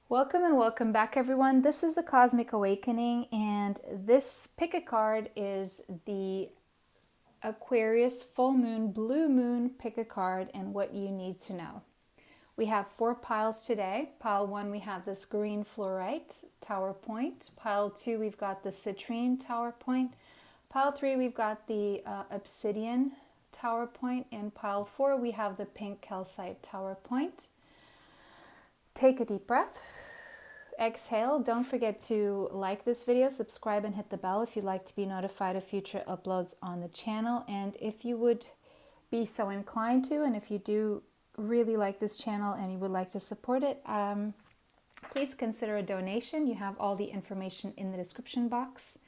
Welcome and welcome back, everyone. This is the Cosmic Awakening, and this pick a card is the Aquarius full moon, blue moon pick a card and what you need to know. We have 4 piles today. Pile 1, we have this green fluorite tower point. Pile 2, we've got the citrine tower point. Pile 3, we've got the obsidian tower point. And pile 4, we have the pink calcite tower point. Take a deep breath. Exhale. Don't forget to like this video, subscribe, and hit the bell if you'd like to be notified of future uploads on the channel. And if you would be so inclined to, and if you do really like this channel and you would like to support it, please consider a donation. You have all the information in the description box.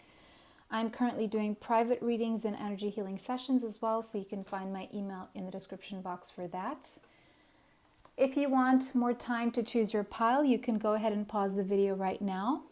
I'm currently doing private readings and energy healing sessions as well, so you can find my email in the description box for that. If you want more time to choose your pile, you can go ahead and pause the video right now.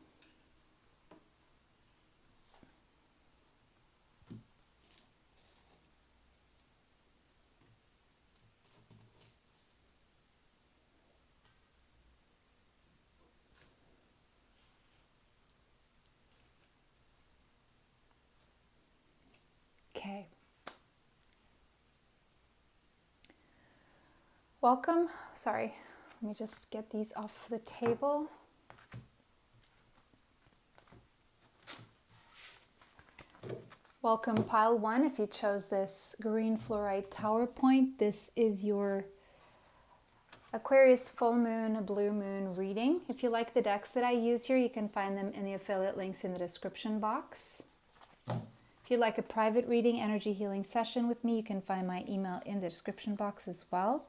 Okay. Welcome. Sorry, let me just get these off the table. Welcome pile 1. If you chose this green fluorite tower point, this is your Aquarius full moon, blue moon reading. If you like the decks that I use here, you can find them in the affiliate links in the description box. If you'd like a private reading, energy healing session with me, you can find my email in the description box as well.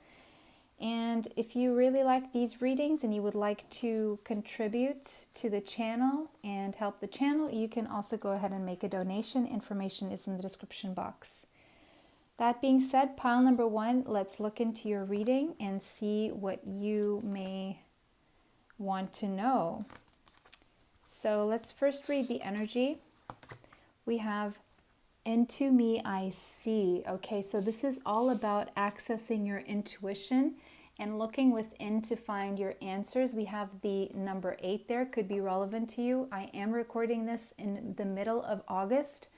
And if you really like these readings and you would like to contribute to the channel and help the channel, you can also go ahead and make a donation. Information is in the description box. That being said, pile number 1, let's look into your reading and see what you may want to know. So let's first read the energy. We have into me I see. Okay, so this is all about accessing your intuition and looking within to find your answers. We have the number 8 there, could be relevant to you. I am recording this in the middle of August.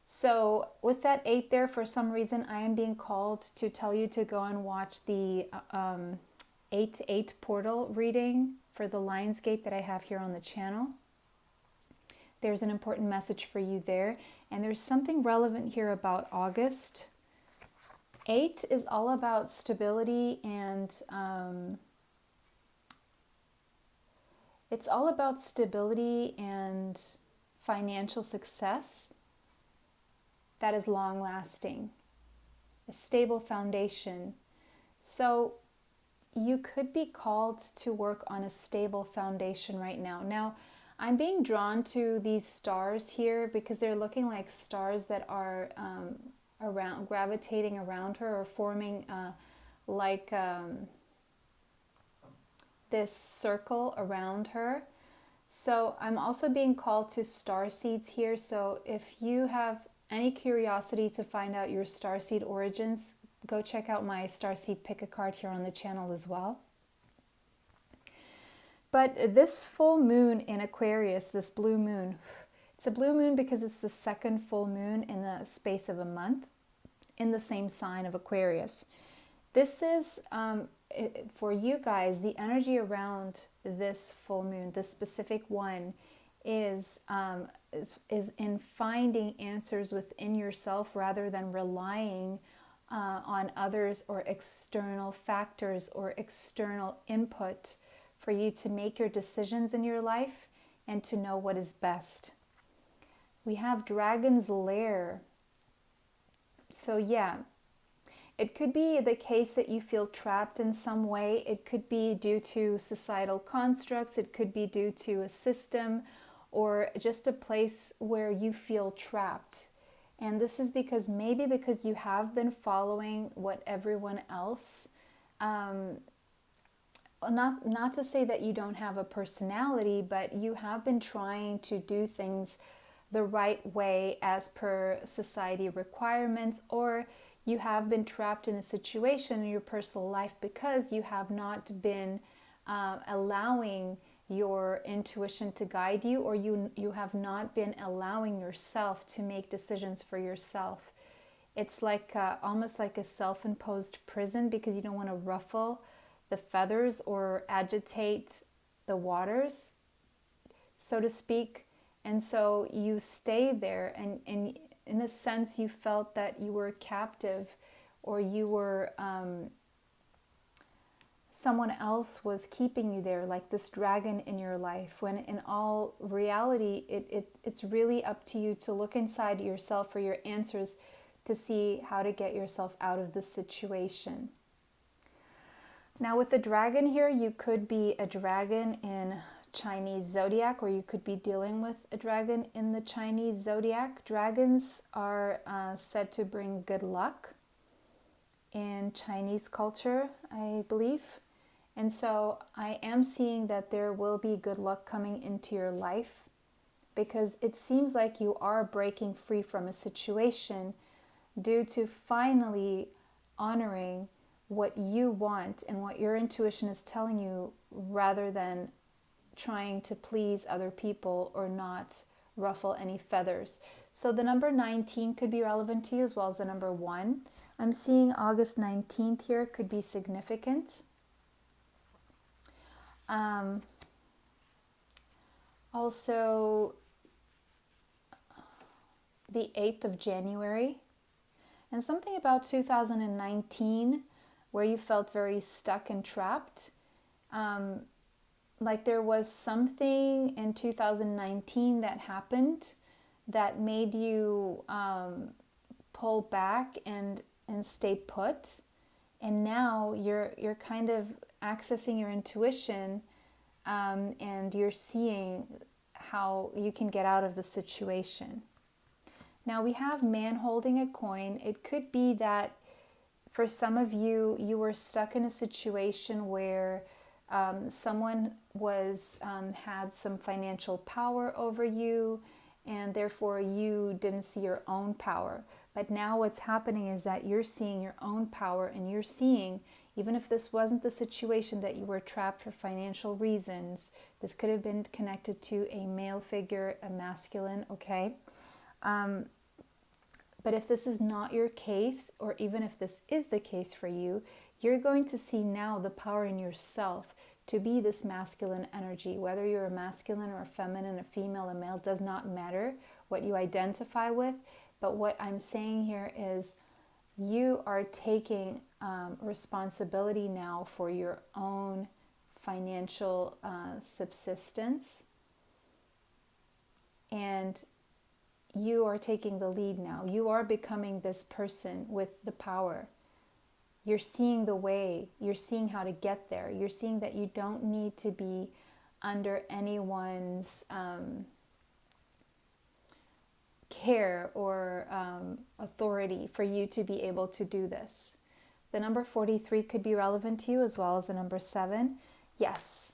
So with that 8 there, for some reason, I am being called to tell you to go and watch the 8-8 portal reading for the Lionsgate that I have here on the channel. There's an important message for you there. And there's something relevant here about August. 8 is all about stability and it's all about stability and financial success that is long lasting, a stable foundation. So you could be called to work on a stable foundation right now. Now, I'm being drawn to these stars here because they're looking like stars that are gravitating around her or forming this circle around her. So I'm also being called to star seeds here. So if you have any curiosity to find out your star seed origins, go check out my star seed pick a card here on the channel as well. But this full moon in Aquarius, this blue moon, it's a blue moon because it's the second full moon in the space of a month in the same sign of Aquarius. This is, for you guys, the energy around this full moon, this specific one, is in finding answers within yourself rather than relying on others or external factors or external input for you to make your decisions in your life and to know what is best. We have Dragon's Lair. So yeah, it could be the case that you feel trapped in some way. It could be due to societal constructs. It could be due to a system or just a place where you feel trapped. And this is because you have been following what everyone else not to say that you don't have a personality, but you have been trying to do things the right way as per society requirements, or you have been trapped in a situation in your personal life because you have not been allowing your intuition to guide you, or you have not been allowing yourself to make decisions for yourself. It's like almost like a self-imposed prison, because you don't want to ruffle the feathers or agitate the waters, so to speak. And so you stay there, and in a sense you felt that you were captive, or you were someone else was keeping you there, like this dragon in your life, when in all reality it's really up to you to look inside yourself for your answers, to see how to get yourself out of this situation. Now with the dragon here, you could be a dragon in Chinese zodiac, or you could be dealing with a dragon in the Chinese zodiac. Dragons are said to bring good luck in Chinese culture, I believe. And so I am seeing that there will be good luck coming into your life, because it seems like you are breaking free from a situation due to finally honoring what you want and what your intuition is telling you, rather than trying to please other people or not ruffle any feathers. So the number 19 could be relevant to you, as well as the number 1. I'm seeing August 19th here could be significant. Also, the 8th of January. And something about 2019 where you felt very stuck and trapped. Like there was something in 2019 that happened that made you pull back and stay put. And now you're kind of accessing your intuition, and you're seeing how you can get out of the situation. Now we have man holding a coin. It could be that for some of you, you were stuck in a situation where someone was had some financial power over you, and therefore you didn't see your own power. But now what's happening is that you're seeing your own power, and you're seeing, even if this wasn't the situation that you were trapped for financial reasons, this could have been connected to a male figure, a masculine, okay? But if this is not your case, or even if this is the case for you, you're going to see now the power in yourself to be this masculine energy. Whether you're a masculine or a feminine, a female, a male, does not matter what you identify with. But what I'm saying here is you are taking responsibility now for your own financial subsistence, and you are taking the lead now. You are becoming this person with the power. You're seeing the way. You're seeing how to get there. You're seeing that you don't need to be under anyone's care or authority for you to be able to do this. The number 43 could be relevant to you, as well as the number 7. Yes.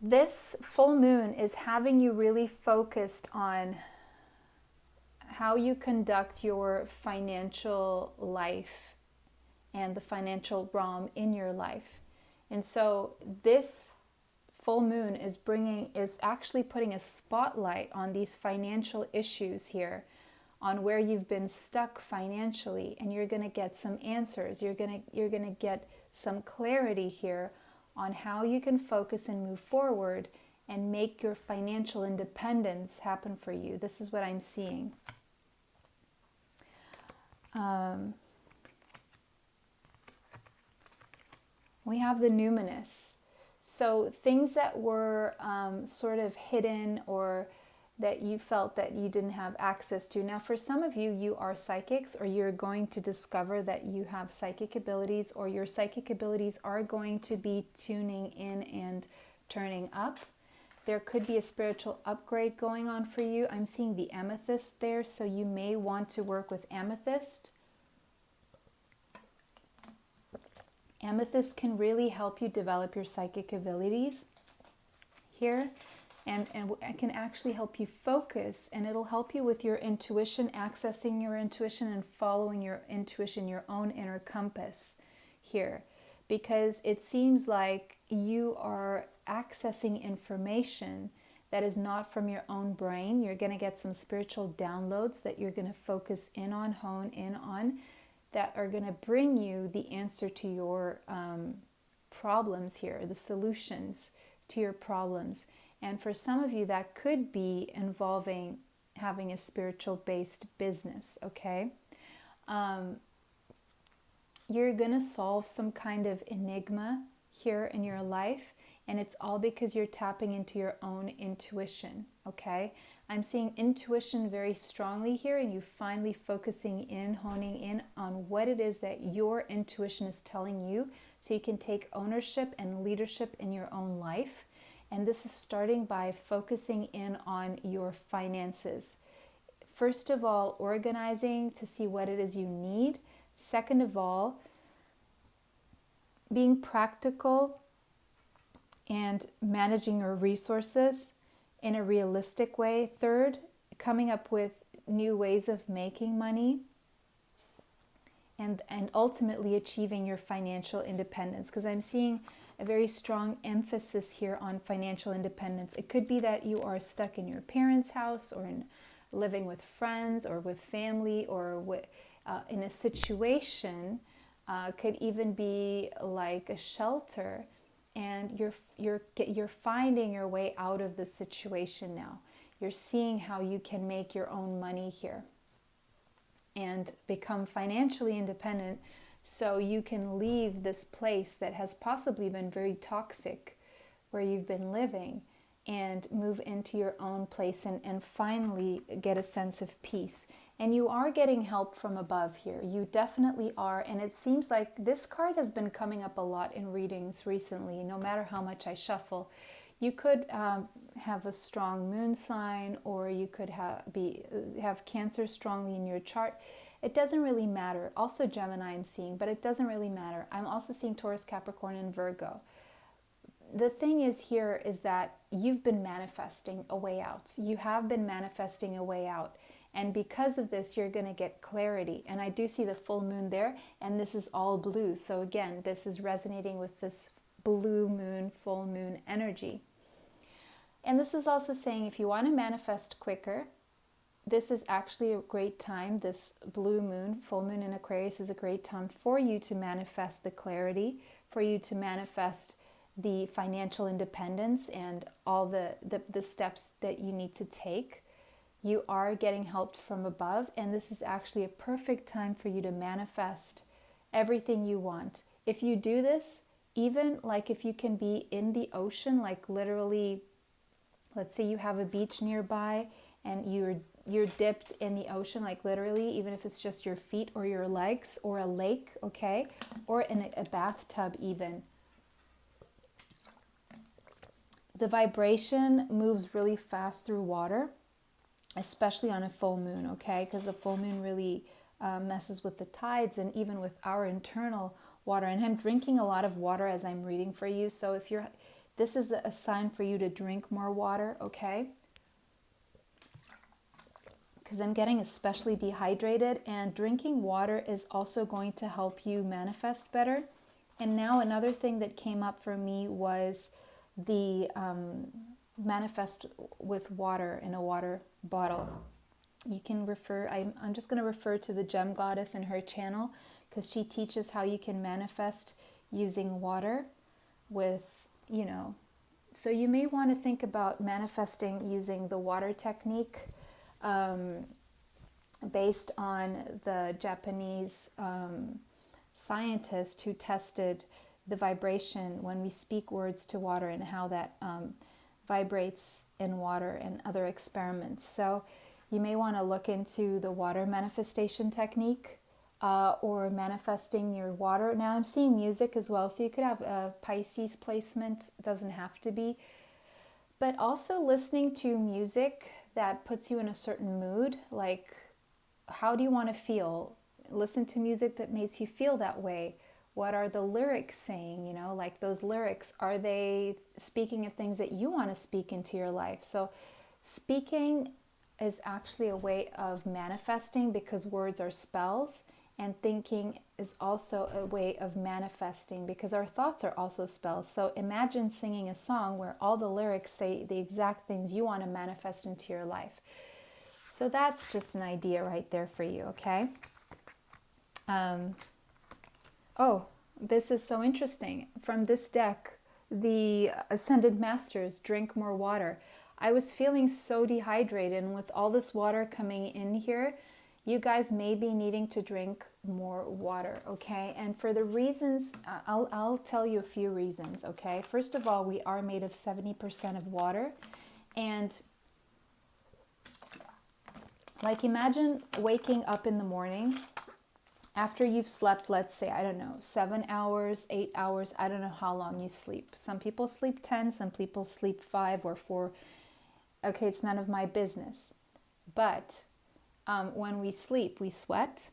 This full moon is having you really focused on how you conduct your financial life and the financial realm in your life. And so this full moon is actually putting a spotlight on these financial issues here, on where you've been stuck financially, and you're going to get some answers. You're going to get some clarity here on how you can focus and move forward and make your financial independence happen for you. This is what I'm seeing. We have the numinous. So things that were sort of hidden, or that you felt that you didn't have access to. Now, for some of you, you are psychics, or you're going to discover that you have psychic abilities, or your psychic abilities are going to be tuning in and turning up. There could be a spiritual upgrade going on for you. I'm seeing the amethyst there, so you may want to work with amethyst. Amethyst can really help you develop your psychic abilities here, and it can actually help you focus, and it'll help you with your intuition, accessing your intuition and following your intuition, your own inner compass here. because it seems like you are accessing information that is not from your own brain. You're going to get some spiritual downloads that you're going to focus in on, hone in on, that are going to bring you the answer to your problems here, the solutions to your problems. And for some of you, that could be involving having a spiritual based business, okay? You're going to solve some kind of enigma here in your life, and it's all because you're tapping into your own intuition, okay? I'm seeing intuition very strongly here, and you finally focusing in, honing in on what it is that your intuition is telling you, so you can take ownership and leadership in your own life. And this is starting by focusing in on your finances. First of all, organizing to see what it is you need. Second of all, being practical and managing your resources in a realistic way. Third, coming up with new ways of making money. And ultimately achieving your financial independence, because I'm seeing a very strong emphasis here on financial independence. It could be that you are stuck in your parents' house, or living with friends, or with family, or in a situation. Could even be like a shelter, and you're finding your way out of the situation now. You're seeing how you can make your own money here and become financially independent, so you can leave this place that has possibly been very toxic where you've been living, and move into your own place and finally get a sense of peace. And you are getting help from above here. You definitely are. And it seems like this card has been coming up a lot in readings recently, no matter how much I shuffle. You could have a strong moon sign, or you could have Cancer strongly in your chart. It doesn't really matter. Also Gemini I'm seeing, but it doesn't really matter. I'm also seeing Taurus, Capricorn, and Virgo. The thing is here is that you've been manifesting a way out. You have been manifesting a way out. And because of this, you're going to get clarity. And I do see the full moon there, and this is all blue. So again, this is resonating with this blue moon, full moon energy. And this is also saying if you want to manifest quicker, this is actually a great time. This blue moon, full moon in Aquarius, is a great time for you to manifest the clarity, for you to manifest the financial independence and all the steps that you need to take. You are getting help from above, and this is actually a perfect time for you to manifest everything you want. If you do this, even like if you can be in the ocean, like literally, let's say you have a beach nearby and you're dipped in the ocean, like literally, even if it's just your feet or your legs, or a lake, okay, or in a bathtub even. The vibration moves really fast through water, especially on a full moon, okay? Because the full moon really messes with the tides and even with our internal water. And I'm drinking a lot of water as I'm reading for you. So if this is a sign for you to drink more water, okay? Because I'm getting especially dehydrated, and drinking water is also going to help you manifest better. And now another thing that came up for me was the manifest with water in a water bottle. You can refer, I'm just going to refer to the Gem Goddess in her channel, because she teaches how you can manifest using water with, so you may want to think about manifesting using the water technique, based on the Japanese scientist who tested the vibration when we speak words to water, and how that vibrates in water, and other experiments. So you may want to look into the water manifestation technique, or manifesting your water. Now I'm seeing music as well, so you could have a Pisces placement, it doesn't have to be, but also listening to music that puts you in a certain mood. Like, how do you want to feel? Listen to music that makes you feel that way. What are the lyrics saying? Like those lyrics, are they speaking of things that you want to speak into your life? So speaking is actually a way of manifesting, because words are spells, And thinking is also a way of manifesting, because our thoughts are also spells. So imagine singing a song where all the lyrics say the exact things you want to manifest into your life. So that's just an idea right there for you, okay? Oh, this is so interesting. From this deck, the Ascended Masters, drink more water. I was feeling so dehydrated, and with all this water coming in here, you guys may be needing to drink more water, okay? And for the reasons, I'll tell you a few reasons, okay? First of all, we are made of 70% of water. And like, imagine waking up in the morning after you've slept, let's say, I don't know, 7 hours, 8 hours, I don't know how long you sleep. Some people sleep 10, some people sleep 5 or 4. Okay, it's none of my business. But when we sleep, we sweat.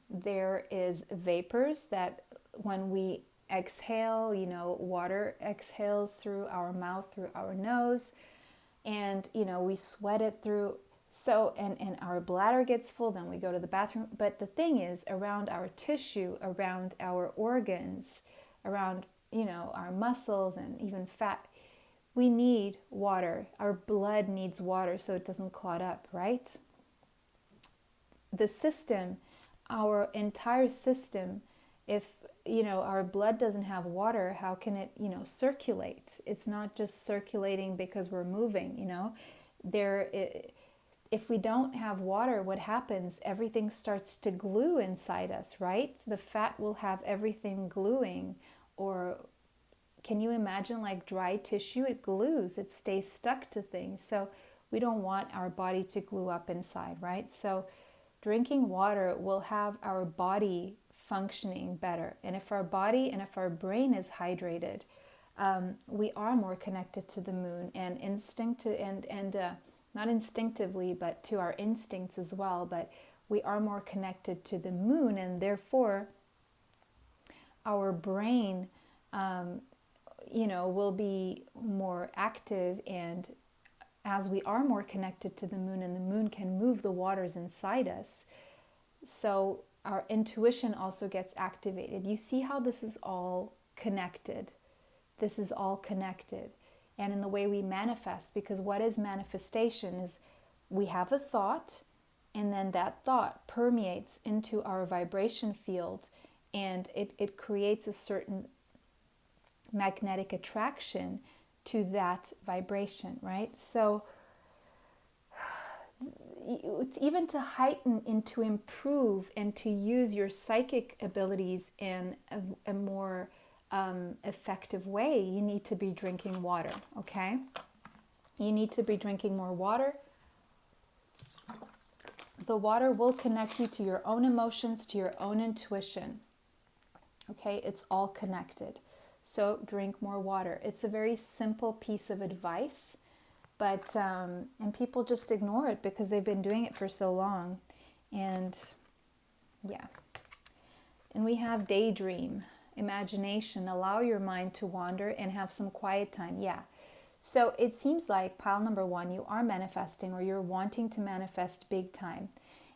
There is vapors that when we exhale, you know, water exhales through our mouth, through our nose, and, you know, we sweat it through. So, and our bladder gets full, then we go to the bathroom. But the thing is, around our tissue, around our organs, around, you know, our muscles and even fat, we need water. Our blood needs water so it doesn't clot up, right? The system, our entire system, if, you know, our blood doesn't have water, how can it, you know, circulate? It's not just circulating because we're moving, you know. If we don't have water, what happens? Everything starts to glue inside us, right? The fat will have everything gluing. Or can you imagine like dry tissue? It glues, it stays stuck to things. So we don't want our body to glue up inside, right? So drinking water will have our body functioning better. And if our body and if our brain is hydrated, we are more connected to the moon and not instinctively, but to our instincts as well. But we are more connected to the moon, and therefore our brain, you know, will be more active. And as we are more connected to the moon, and the moon can move the waters inside us, so our intuition also gets activated. You see how this is all connected? This is all connected. And in the way we manifest, because what is manifestation is we have a thought, and then that thought permeates into our vibration field, and it creates a certain magnetic attraction to that vibration, right? So even to heighten and to improve and to use your psychic abilities in a more effective way, you need to be drinking water, okay? You need to be drinking more water. The water will connect you to your own emotions, to your own intuition, okay? It's all connected. So drink more water. It's a very simple piece of advice, but and people just ignore it because they've been doing it for so long. And yeah. And we have daydream. Imagination, allow your mind to wander and have some quiet time. Yeah. So it seems like pile number 1, you are manifesting, or you're wanting to manifest big time.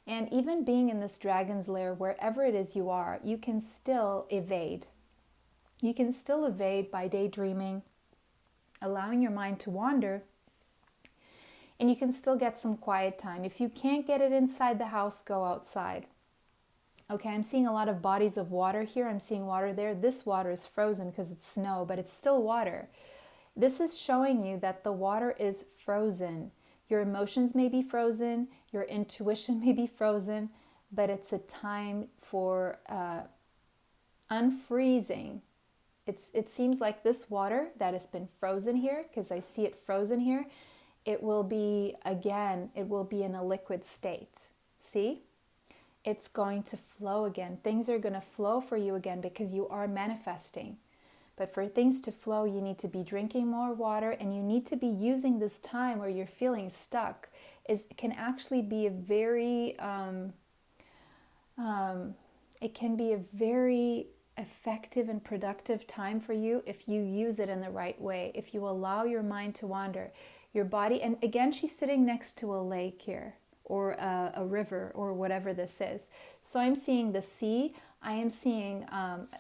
And even being in this dragon's lair, wherever it is you are, you can still evade. You can still evade by daydreaming, allowing your mind to wander, and you can still get some quiet time. If you can't get it inside the house, go outside. Okay, I'm seeing a lot of bodies of water here. I'm seeing water there. This water is frozen because it's snow, but it's still water. This is showing you that the water is frozen. Your emotions may be frozen. Your intuition may be frozen, but it's a time for unfreezing. It seems like this water that has been frozen here, because I see it frozen here, it will be, again, it will be in a liquid state. See? It's going to flow again. Things are going to flow for you again because you are manifesting. But for things to flow, you need to be drinking more water, and you need to be using this time where you're feeling stuck. It can actually be a very, it can be a very effective and productive time for you if you use it in the right way, if you allow your mind to wander. Your body, and again, she's sitting next to a lake here, or a river or whatever this is. So I'm seeing the sea. I am seeing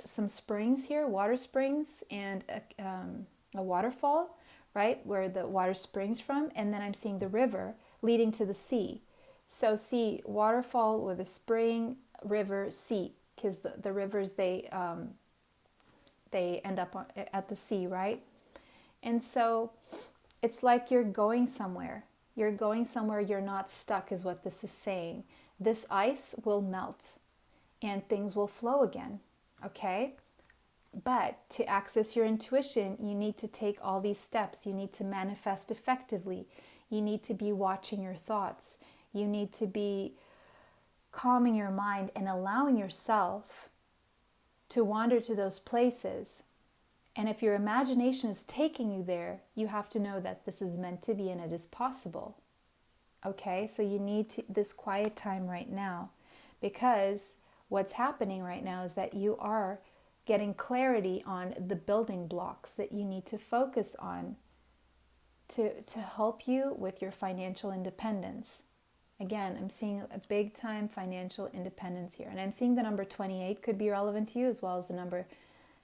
some springs here, water springs, and a waterfall, right, where the water springs from. And then I'm seeing the river leading to the sea. So see, waterfall with a spring, river, sea, because the rivers, they end up at the sea, right? And so it's like you're going somewhere. You're going somewhere, you're not stuck, is what this is saying. This ice will melt and things will flow again, okay? But to access your intuition, you need to take all these steps. You need to manifest effectively. You need to be watching your thoughts. You need to be calming your mind and allowing yourself to wander to those places. And if your imagination is taking you there, you have to know that this is meant to be and it is possible. Okay, so you need this quiet time right now, because what's happening right now is that you are getting clarity on the building blocks that you need to focus on to help you with your financial independence. Again, I'm seeing a big time financial independence here. And I'm seeing the number 28 could be relevant to you, as well as the number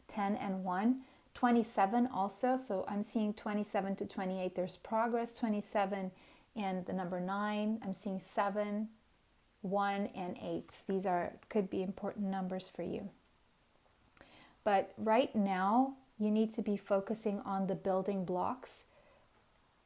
10 and 1. 27 also, so I'm seeing 27 to 28. There's progress, 27 and the number 9. I'm seeing 7, 1, and 8. These could be important numbers for you. But right now, you need to be focusing on the building blocks.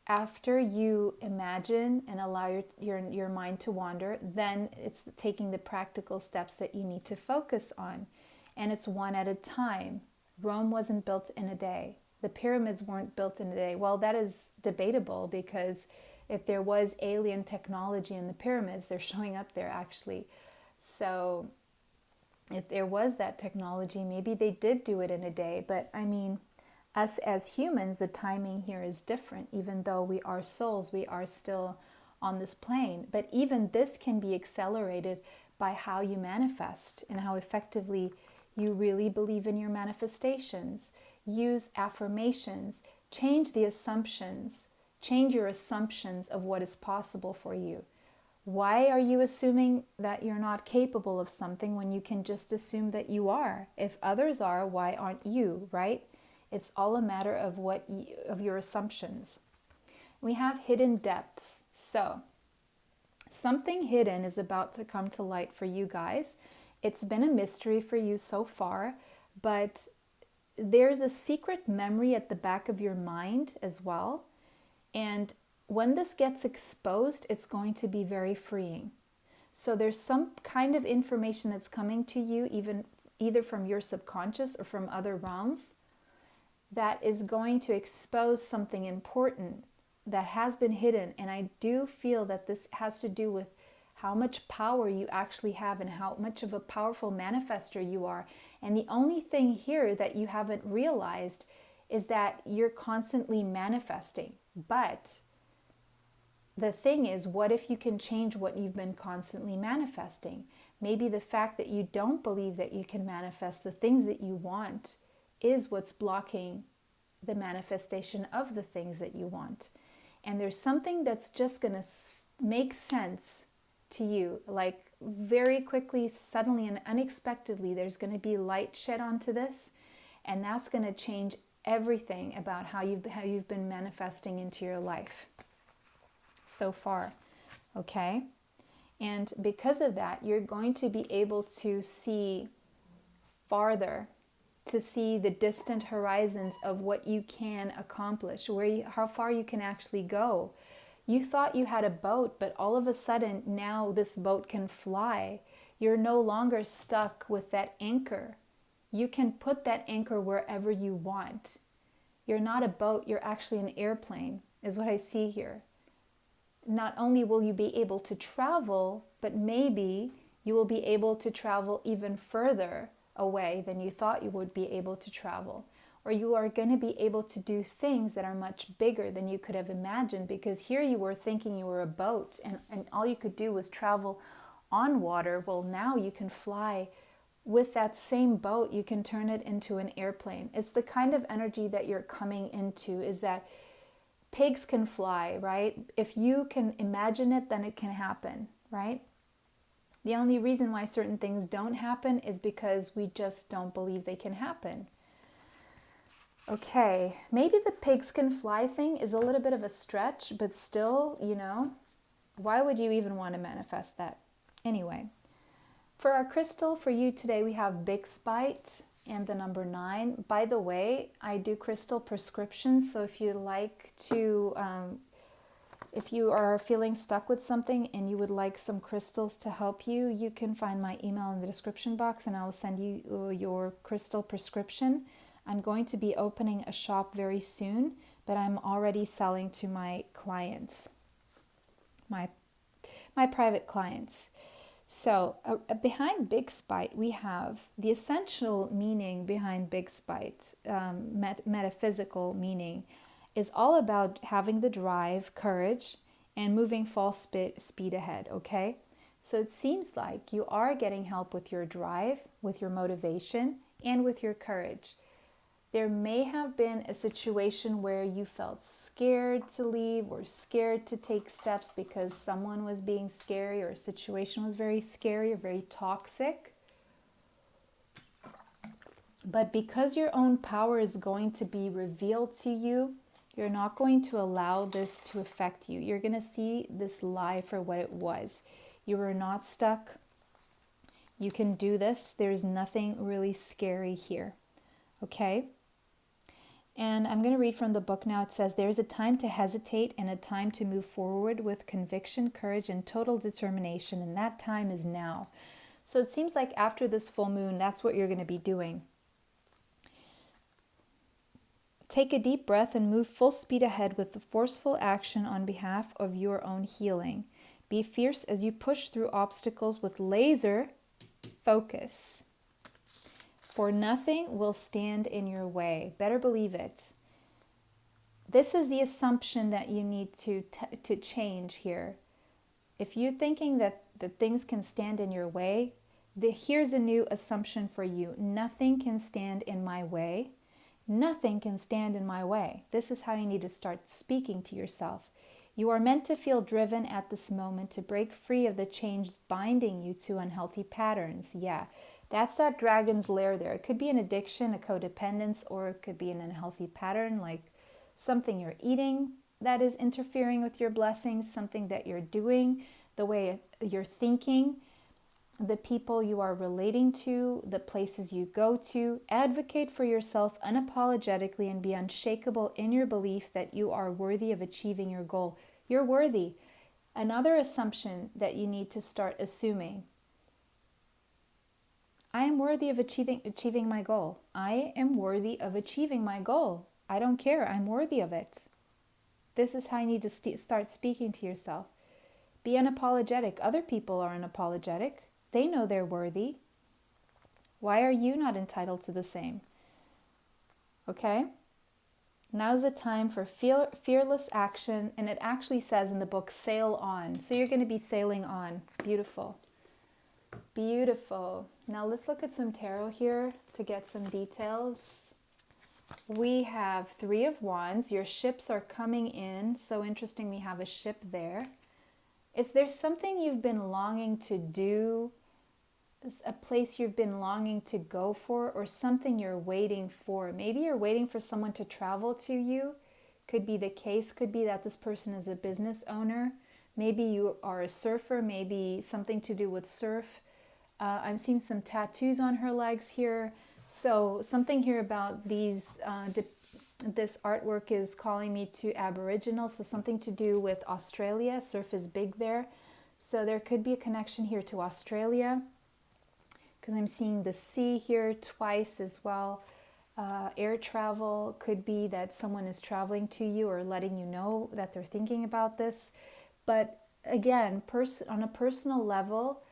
After you imagine and allow your mind to wander, then it's taking the practical steps that you need to focus on. And it's one at a time. Rome wasn't built in a day. The pyramids weren't built in a day. Well, that is debatable, because if there was alien technology in the pyramids, they're showing up there actually. So if there was that technology, maybe they did do it in a day. But I mean, us as humans, the timing here is different. Even though we are souls, we are still on this plane. But even this can be accelerated by how you manifest and how effectively you really believe in your manifestations. Use affirmations, change the assumptions, change your assumptions of what is possible for you. Why are you assuming that you're not capable of something when you can just assume that you are? If others are, why aren't you, right? It's all a matter of of your assumptions. We have hidden depths. So something hidden is about to come to light for you guys. It's been a mystery for you so far, but there's a secret memory at the back of your mind as well. And when this gets exposed, it's going to be very freeing. So there's some kind of information that's coming to you, either from your subconscious or from other realms, that is going to expose something important that has been hidden. And I do feel that this has to do with how much power you actually have and how much of a powerful manifester you are. And the only thing here that you haven't realized is that you're constantly manifesting. But the thing is, what if you can change what you've been constantly manifesting? Maybe the fact that you don't believe that you can manifest the things that you want is what's blocking the manifestation of the things that you want. And there's something that's just going to make sense to you, like very quickly, suddenly and unexpectedly. There's going to be light shed onto this, and that's going to change everything about how you've been manifesting into your life so far. Okay? And because of that, you're going to be able to see farther, to see the distant horizons of what you can accomplish, how far you can actually go. You thought you had a boat, but all of a sudden now this boat can fly. You're no longer stuck with that anchor. You can put that anchor wherever you want. You're not a boat, you're actually an airplane, is what I see here. Not only will you be able to travel, but maybe you will be able to travel even further away than you thought you would be able to travel. Or you are going to be able to do things that are much bigger than you could have imagined, because here you were thinking you were a boat and all you could do was travel on water. Well, now you can fly with that same boat. You can turn it into an airplane. It's the kind of energy that you're coming into, is that pigs can fly, right? If you can imagine it, then it can happen, right? The only reason why certain things don't happen is because we just don't believe they can happen. Okay, maybe the pigs can fly thing is a little bit of a stretch, but still, you know, why would you even want to manifest that? Anyway, for our crystal for you today, we have Bixbite and the number 9. By the way, I do crystal prescriptions, so if you like to, if you are feeling stuck with something and you would like some crystals to help you, you can find my email in the description box and I will send you your crystal prescription. I'm going to be opening a shop very soon, but I'm already selling to my clients, my private clients. So behind Bixbite, we have the essential meaning behind Bixbite, metaphysical meaning, is all about having the drive, courage, and moving full speed ahead, okay? So it seems like you are getting help with your drive, with your motivation, and with your courage. There may have been a situation where you felt scared to leave or scared to take steps because someone was being scary or a situation was very scary or very toxic. But because your own power is going to be revealed to you, you're not going to allow this to affect you. You're going to see this lie for what it was. You were not stuck. You can do this. There's nothing really scary here. Okay? And I'm going to read from the book now. It says, there's a time to hesitate and a time to move forward with conviction, courage, and total determination. And that time is now. So it seems like after this full moon, that's what you're going to be doing. Take a deep breath and move full speed ahead with the forceful action on behalf of your own healing. Be fierce as you push through obstacles with laser focus. For nothing will stand in your way. Better believe it. This is the assumption that you need to change here. If you're thinking that things can stand in your way, here's a new assumption for you. Nothing can stand in my way. Nothing can stand in my way. This is how you need to start speaking to yourself. You are meant to feel driven at this moment to break free of the chains binding you to unhealthy patterns. Yeah. That's that dragon's lair there. It could be an addiction, a codependence, or it could be an unhealthy pattern, like something you're eating that is interfering with your blessings, something that you're doing, the way you're thinking, the people you are relating to, the places you go to. Advocate for yourself unapologetically and be unshakable in your belief that you are worthy of achieving your goal. You're worthy. Another assumption that you need to start assuming. I am worthy of achieving my goal. I am worthy of achieving my goal. I don't care. I'm worthy of it. This is how you need to start speaking to yourself. Be unapologetic. Other people are unapologetic. They know they're worthy. Why are you not entitled to the same? Okay? Now's the time for fearless action. And it actually says in the book, sail on. So you're going to be sailing on. Beautiful. Beautiful. Now let's look at some tarot here to get some details. We have 3 of Wands. Your ships are coming in. So interesting, we have a ship there. There's something you've been longing to do, a place you've been longing to go for, or something you're waiting for. Maybe you're waiting for someone to travel to you. Could be the case. Could be that this person is a business owner. Maybe you are a surfer. Maybe something to do with surf. I'm seeing some tattoos on her legs here. So something here about these, this artwork is calling me to Aboriginal. So something to do with Australia. Surf is big there. So there could be a connection here to Australia. Because I'm seeing the sea here twice as well. Air travel could be that someone is traveling to you or letting you know that they're thinking about this. But again, on a personal level,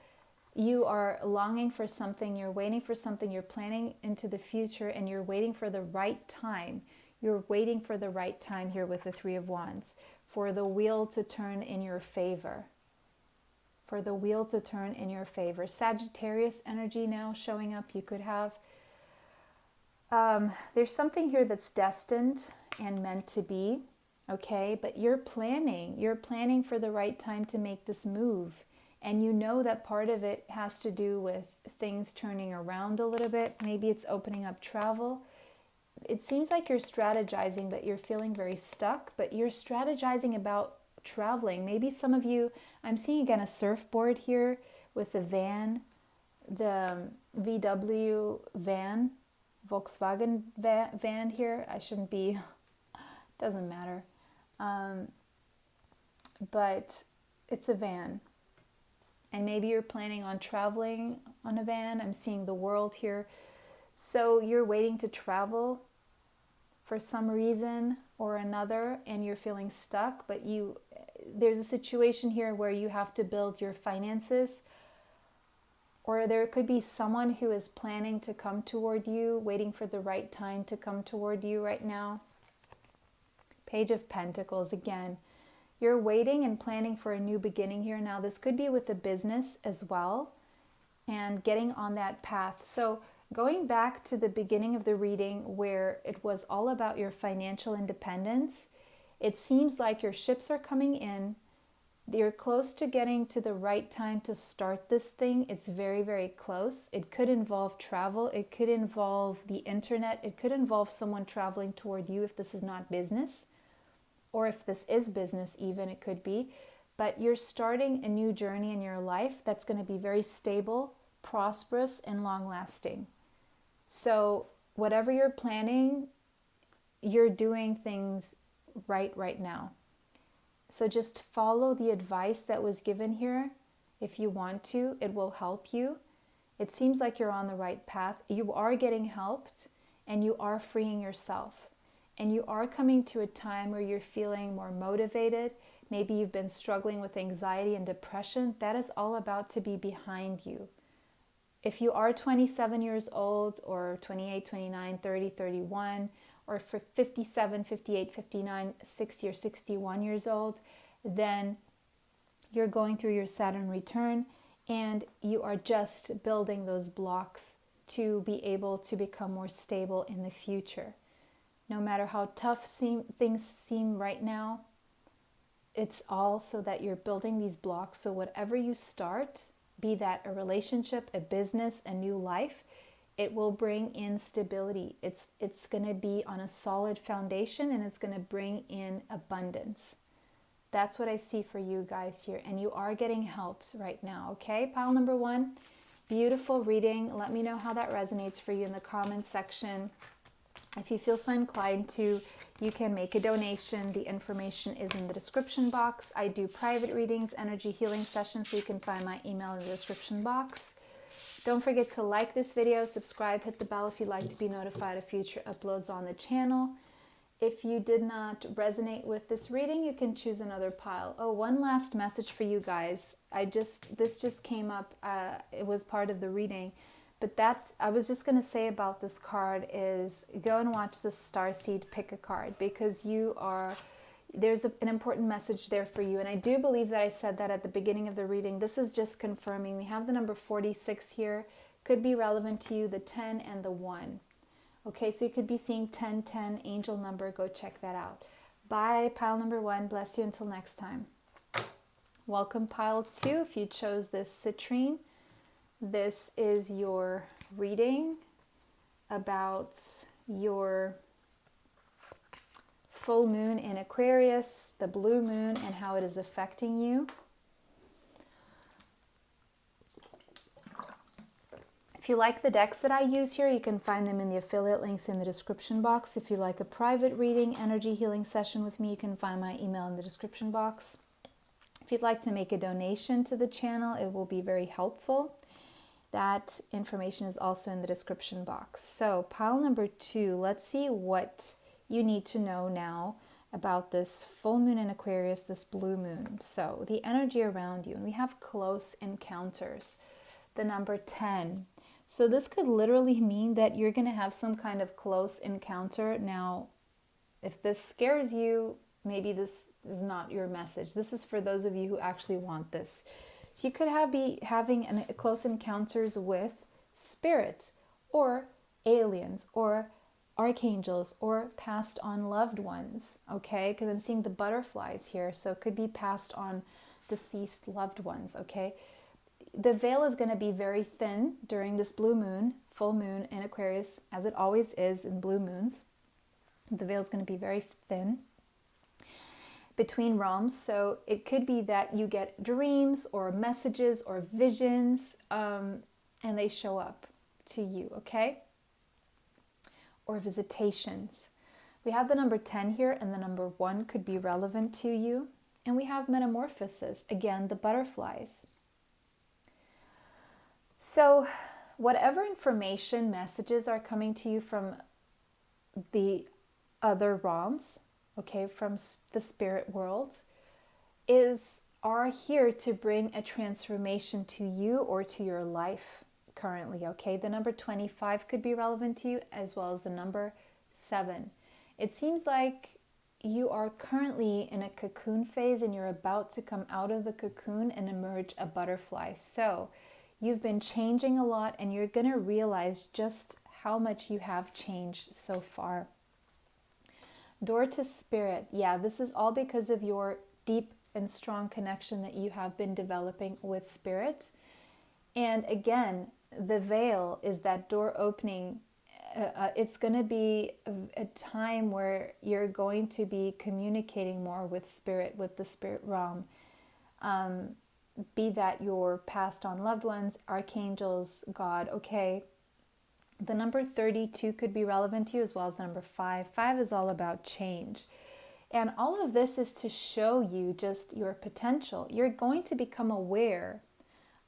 you are longing for something, you're waiting for something, you're planning into the future, and you're waiting for the right time. You're waiting for the right time here with the 3 of Wands, for the wheel to turn in your favor. For the wheel to turn in your favor. Sagittarius energy now showing up. You could have, there's something here that's destined and meant to be. okay? But you're planning for the right time to make this move. And you know that part of it has to do with things turning around a little bit. Maybe it's opening up travel. It seems like you're strategizing, but you're feeling very stuck, but you're strategizing about traveling. Maybe some of you, I'm seeing again a surfboard here with the van, the VW van, Volkswagen van here. I shouldn't be, doesn't matter. But it's a van. And maybe you're planning on traveling on a van. I'm seeing the world here. So you're waiting to travel for some reason or another, and you're feeling stuck, but there's a situation here where you have to build your finances, or there could be someone who is planning to come toward you, waiting for the right time to come toward you right now. Page of Pentacles again. You're waiting and planning for a new beginning here. Now, this could be with a business as well, and getting on that path. So going back to the beginning of the reading where it was all about your financial independence, it seems like your ships are coming in. You're close to getting to the right time to start this thing. It's very, very close. It could involve travel. It could involve the internet. It could involve someone traveling toward you if this is not business. Or if this is business even, it could be. But you're starting a new journey in your life that's going to be very stable, prosperous, and long-lasting. So whatever you're planning, you're doing things right now. So just follow the advice that was given here. If you want to, it will help you. It seems like you're on the right path. You are getting helped, and you are freeing yourself. And you are coming to a time where you're feeling more motivated. Maybe you've been struggling with anxiety and depression. That is all about to be behind you. If you are 27 years old, or 28, 29, 30, 31, or for 57, 58, 59, 60, or 61 years old, then you're going through your Saturn return, and you are just building those blocks to be able to become more stable in the future. No matter how tough things seem right now, it's all so that you're building these blocks. So whatever you start, be that a relationship, a business, a new life, it will bring in stability. It's going to be on a solid foundation, and it's going to bring in abundance. That's what I see for you guys here. And you are getting helped right now, okay? Pile number 1, beautiful reading. Let me know how that resonates for you in the comments section. If you feel so inclined to, you can make a donation. The information is in the description box. I do private readings, energy healing sessions, so you can find my email in the description box. Don't forget to like this video, subscribe, hit the bell if you'd like to be notified of future uploads on the channel. If you did not resonate with this reading, you can choose another pile. Oh, one last message for you guys. This just came up. It was part of the reading. But that I was just going to say about this card is go and watch the Starseed Pick a Card, because there's an important message there for you. And I do believe that I said that at the beginning of the reading. This is just confirming. We have the number 46 here. Could be relevant to you, the 10 and the 1. Okay, so you could be seeing 1010, angel number. Go check that out. Bye, pile number 1. Bless you until next time. Welcome, pile 2. If you chose this citrine, this is your reading about your full moon in Aquarius, the blue moon, and how it is affecting you. If you like the decks that I use here, you can find them in the affiliate links in the description box. If you like a private reading, energy healing session with me, you can find my email in the description box. If you'd like to make a donation to the channel, it will be very helpful. That information is also in the description box. So pile number 2, let's see what you need to know now about this full moon in Aquarius, this blue moon. So the energy around you, and we have close encounters, the number 10. So this could literally mean that you're going to have some kind of close encounter. Now, if this scares you, maybe this is not your message. This is for those of you who actually want this. You could be having close encounters with spirits or aliens or archangels, or passed on loved ones, okay? Because I'm seeing the butterflies here, so it could be passed on deceased loved ones, okay? The veil is going to be very thin during this blue moon, full moon in Aquarius, as it always is in blue moons. The veil is going to be very thin between realms, so it could be that you get dreams or messages or visions, and they show up to you, okay? Or visitations. We have the number 10 here, and the number 1 could be relevant to you. And we have metamorphosis, again, the butterflies. So whatever information, messages are coming to you from the other realms, okay, from the spirit world, are here to bring a transformation to you or to your life currently, okay? The number 25 could be relevant to you, as well as the number 7. It seems like you are currently in a cocoon phase and you're about to come out of the cocoon and emerge a butterfly. So you've been changing a lot, and you're going to realize just how much you have changed so far. Door to spirit. Yeah, this is all because of your deep and strong connection that you have been developing with spirit. And again, the veil is that door opening. It's going to be a time where you're going to be communicating more with spirit, with the spirit realm. Be that your passed on loved ones, archangels, God, okay? The number 32 could be relevant to you, as well as the number 5. 5 is all about change. And all of this is to show you just your potential. You're going to become aware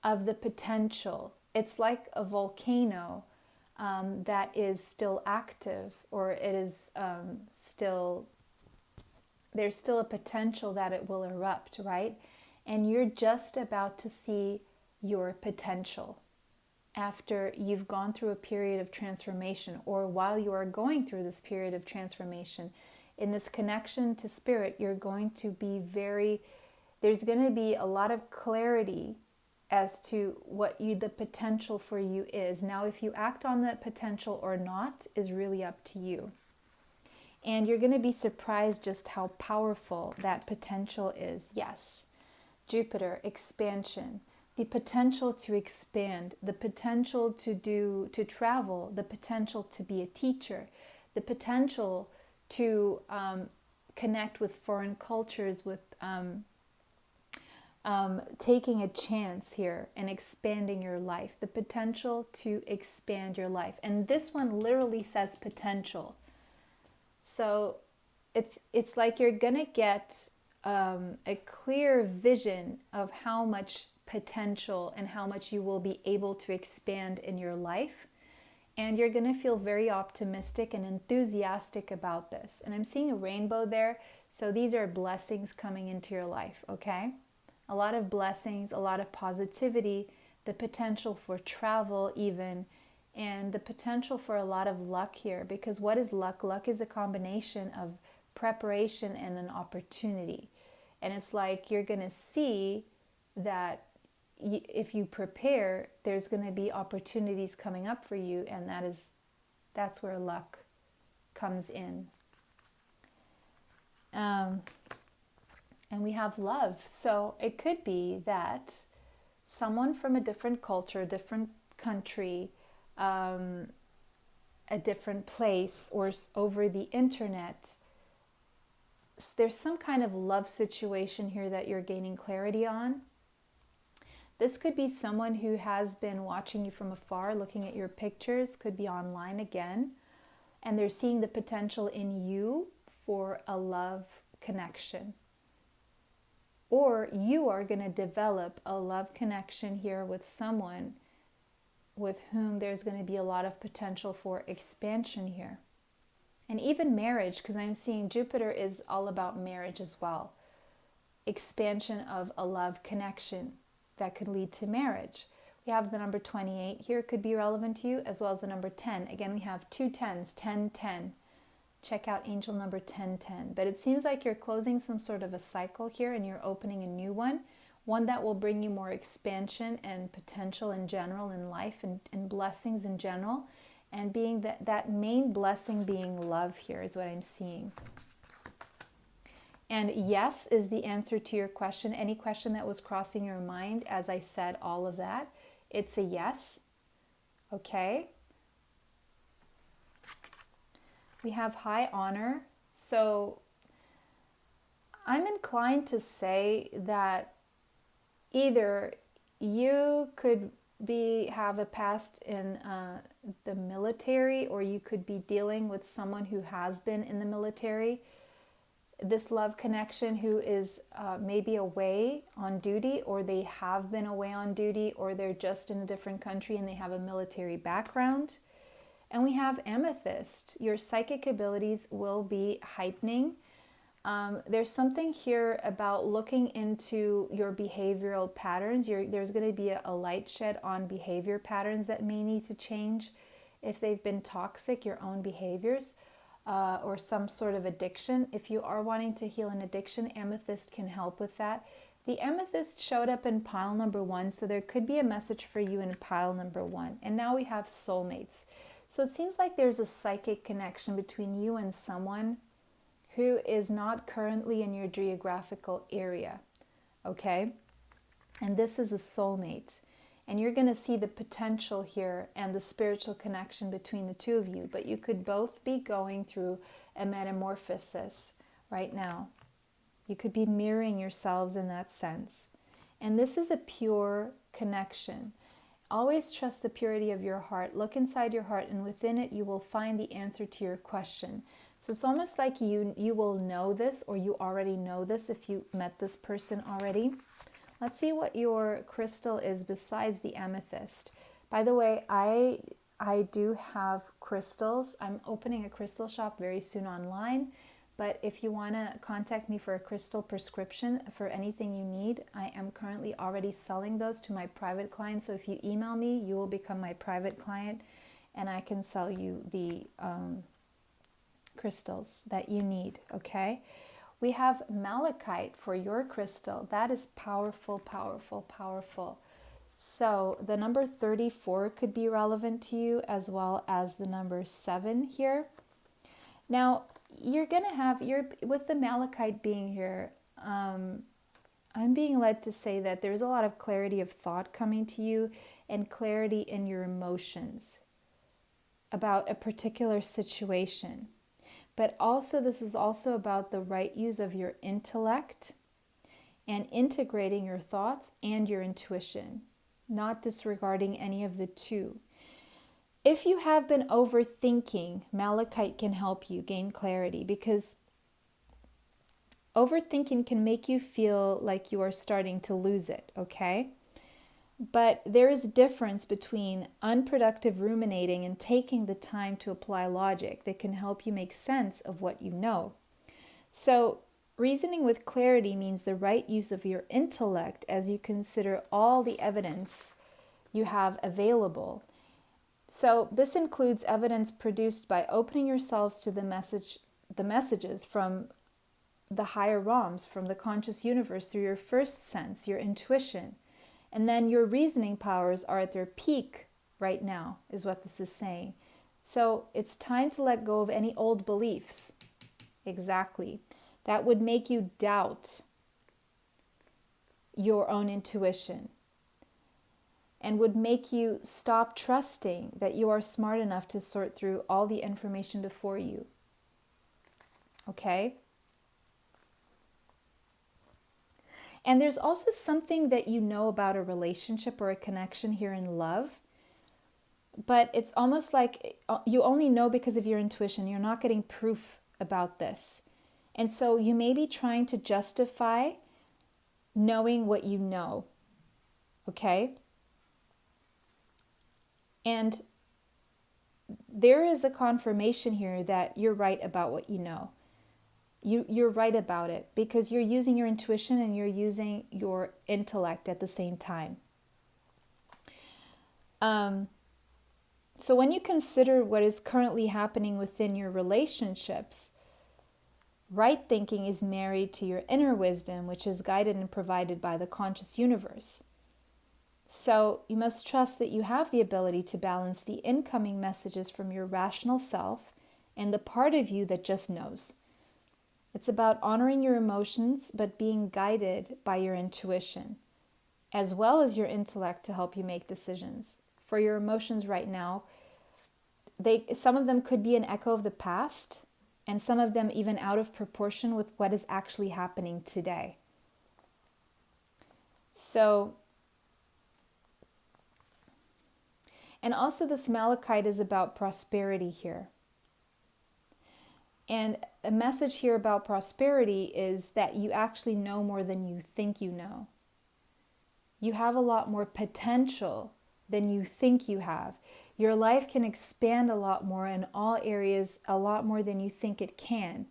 of the potential. It's like a volcano that is still active, or it is there's still a potential that it will erupt, right? And you're just about to see your potential after you've gone through a period of transformation, or while you are going through this period of transformation. In this connection to spirit, you're going to be there's going to be a lot of clarity as to what the potential for you is. Now, if you act on that potential or not is really up to you. And you're going to be surprised just how powerful that potential is. Yes. Jupiter, expansion, the potential to expand, the potential to travel, the potential to be a teacher, the potential to connect with foreign cultures, with taking a chance here and expanding your life, the potential to expand your life. And this one literally says potential. So it's like you're gonna get a clear vision of how much potential and how much you will be able to expand in your life. And you're going to feel very optimistic and enthusiastic about this. And I'm seeing a rainbow there. So these are blessings coming into your life, okay? A lot of blessings, a lot of positivity, the potential for travel even, and the potential for a lot of luck here. Because what is luck? Luck is a combination of preparation and an opportunity. And it's like you're going to see that if you prepare, there's going to be opportunities coming up for you, and that's where luck comes in. And we have love. So it could be that someone from a different culture, a different country, a different place, or over the internet, there's some kind of love situation here that you're gaining clarity on. This could be someone who has been watching you from afar, looking at your pictures, could be online again, and they're seeing the potential in you for a love connection. Or you are going to develop a love connection here with someone with whom there's going to be a lot of potential for expansion here. And even marriage, because I'm seeing Jupiter is all about marriage as well. Expansion of a love connection that could lead to marriage. We have the number 28 here, could be relevant to you, as well as the number 10. Again, we have two 10s, 10, 10. Check out angel number 1010. But it seems like you're closing some sort of a cycle here and you're opening a new one that will bring you more expansion and potential in general in life and blessings in general. and being that main blessing being love here is what I'm seeing. And yes is the answer to your question. Any question that was crossing your mind, as I said, all of that, it's a yes. Okay. We have high honor. So I'm inclined to say that either you could have a past in the military, or you could be dealing with someone who has been in the military. This love connection who is maybe away on duty, or they have been away on duty, or they're just in a different country and they have a military background. And we have amethyst. Your psychic abilities will be heightening. There's something here about looking into your behavioral patterns. There's going to be a light shed on behavior patterns that may need to change if they've been toxic, your own behaviors. Or some sort of addiction. If you are wanting to heal an addiction, amethyst can help with that. The amethyst showed up in pile number 1, so there could be a message for you in pile number 1. And now we have soulmates. So it seems like there's a psychic connection between you and someone who is not currently in your geographical area. Okay? And this is a soulmate. And you're going to see the potential here and the spiritual connection between the two of you. But you could both be going through a metamorphosis right now. You could be mirroring yourselves in that sense. And this is a pure connection. Always trust the purity of your heart. Look inside your heart, and within it you will find the answer to your question. So it's almost like you will know this, or you already know this if you met this person already. Let's see what your crystal is besides the amethyst. By the way, I do have crystals. I'm opening a crystal shop very soon online. But if you want to contact me for a crystal prescription for anything you need, I am currently already selling those to my private clients. So if you email me, you will become my private client, and I can sell you the crystals that you need, okay? We have malachite for your crystal. That is powerful, powerful, powerful. So the number 34 could be relevant to you, as well as the number 7 here. Now, you're going to have, with the malachite being here, I'm being led to say that there's a lot of clarity of thought coming to you and clarity in your emotions about a particular situation. But also, this is also about the right use of your intellect and integrating your thoughts and your intuition, not disregarding any of the two. If you have been overthinking, malachite can help you gain clarity, because overthinking can make you feel like you are starting to lose it, okay? But there is a difference between unproductive ruminating and taking the time to apply logic that can help you make sense of what you know. So, reasoning with clarity means the right use of your intellect as you consider all the evidence you have available. So, this includes evidence produced by opening yourselves to the messages from the higher realms, from the conscious universe, through your first sense, your intuition. And then your reasoning powers are at their peak right now, is what this is saying. So it's time to let go of any old beliefs. Exactly. That would make you doubt your own intuition and would make you stop trusting that you are smart enough to sort through all the information before you. Okay? And there's also something that you know about a relationship or a connection here in love, but it's almost like you only know because of your intuition. You're not getting proof about this. And so you may be trying to justify knowing what you know, okay? And there is a confirmation here that you're right about what you know. You're right about it because you're using your intuition and you're using your intellect at the same time. So when you consider what is currently happening within your relationships, right thinking is married to your inner wisdom, which is guided and provided by the conscious universe. So you must trust that you have the ability to balance the incoming messages from your rational self and the part of you that just knows. It's about honoring your emotions, but being guided by your intuition, as well as your intellect to help you make decisions. For your emotions right now, some of them could be an echo of the past, and some of them even out of proportion with what is actually happening today. So, and also this Malachite is about prosperity here. And a message here about prosperity is that you actually know more than you think you know. You have a lot more potential than you think you have. Your life can expand a lot more in all areas, a lot more than you think it can.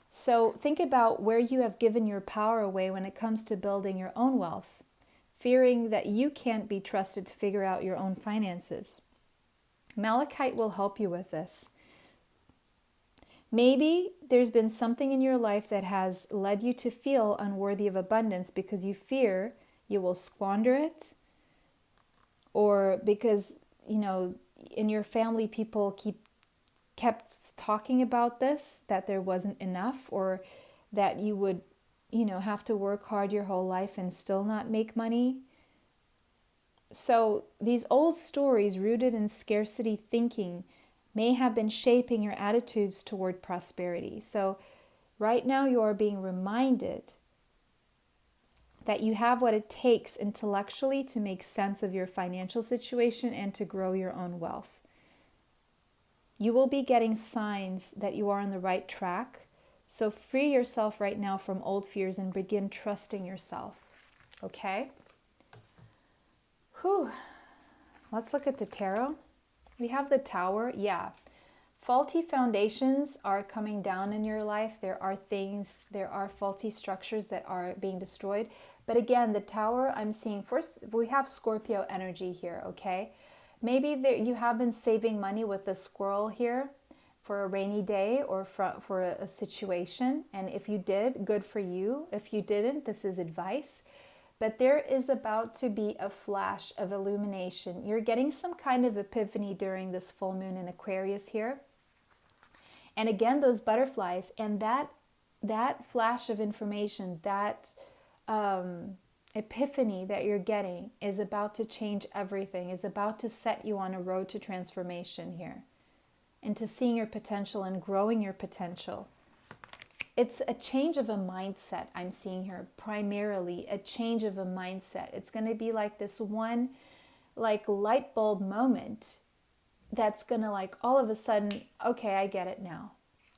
So think about where you have given your power away when it comes to building your own wealth, fearing that you can't be trusted to figure out your own finances. Malachite will help you with this. Maybe there's been something in your life that has led you to feel unworthy of abundance because you fear you will squander it, or because, in your family people kept talking about this, that there wasn't enough, or that you would, have to work hard your whole life and still not make money. So these old stories rooted in scarcity thinking may have been shaping your attitudes toward prosperity. So right now you are being reminded that you have what it takes intellectually to make sense of your financial situation and to grow your own wealth. You will be getting signs that you are on the right track. So free yourself right now from old fears and begin trusting yourself. Okay? Whew. Let's look at the tarot. We have the Tower. Yeah. Faulty foundations are coming down in your life. There are faulty structures that are being destroyed. But again, the Tower, I'm seeing first, we have Scorpio energy here, okay? Maybe you have been saving money with the squirrel here for a rainy day or for a situation. And if you did, good for you. If you didn't, this is advice. But there is about to be a flash of illumination. You're getting some kind of epiphany during this full moon in Aquarius here. And again, those butterflies and that flash of information, that epiphany that you're getting is about to change everything, is about to set you on a road to transformation here, into seeing your potential and growing your potential. It's a change of a mindset I'm seeing here, primarily a change of a mindset. It's going to be like this one light bulb moment that's going to all of a sudden, okay, I get it now.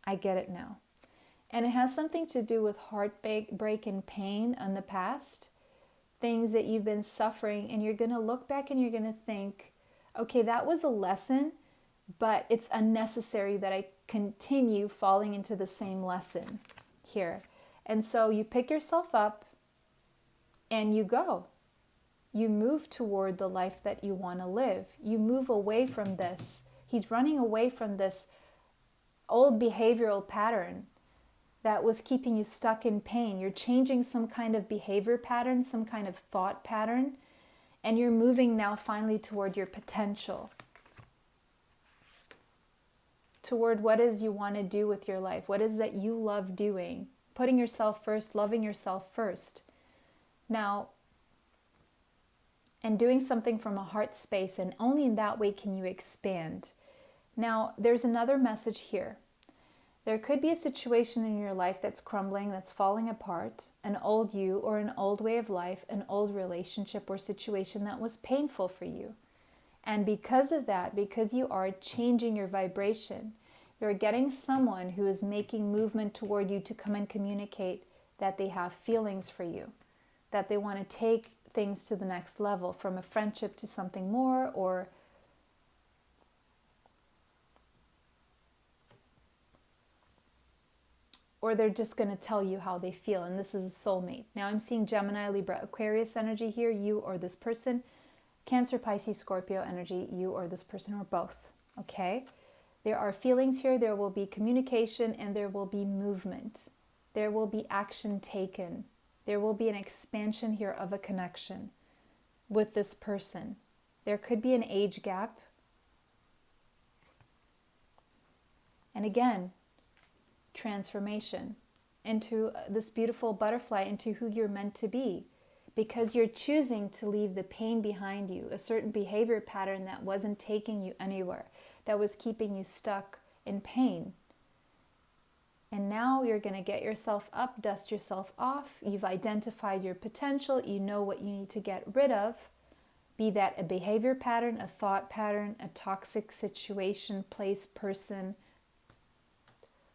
I get it now. And it has something to do with heartbreak and pain in the past, things that you've been suffering, and you're going to look back and you're going to think, okay, that was a lesson, but it's unnecessary that I continue falling into the same lesson here. And so you pick yourself up and you go. You move toward the life that you want to live. You move away from this. He's running away from this old behavioral pattern that was keeping you stuck in pain. You're changing some kind of behavior pattern, some kind of thought pattern, and you're moving now finally toward your potential, toward what is you want to do with your life, what is that you love doing, putting yourself first, loving yourself first. Now, and doing something from a heart space, and only in that way can you expand. Now, there's another message here. There could be a situation in your life that's crumbling, that's falling apart, an old you or an old way of life, an old relationship or situation that was painful for you. And because of that, because you are changing your vibration, you're getting someone who is making movement toward you to come and communicate that they have feelings for you, that they want to take things to the next level, from a friendship to something more, or they're just going to tell you how they feel, and this is a soulmate. Now I'm seeing Gemini, Libra, Aquarius energy here, you or this person, Cancer, Pisces, Scorpio energy, you or this person, or both, okay? There are feelings here, there will be communication, and there will be movement. There will be action taken. There will be an expansion here of a connection. with this person. There could be an age gap. And again, transformation into this beautiful butterfly, into who you're meant to be, because you're choosing to leave the pain behind you, a certain behavior pattern that wasn't taking you anywhere, that was keeping you stuck in pain. And now you're going to get yourself up, dust yourself off. You've identified your potential. You know what you need to get rid of, be that a behavior pattern, a thought pattern, a toxic situation, place, person,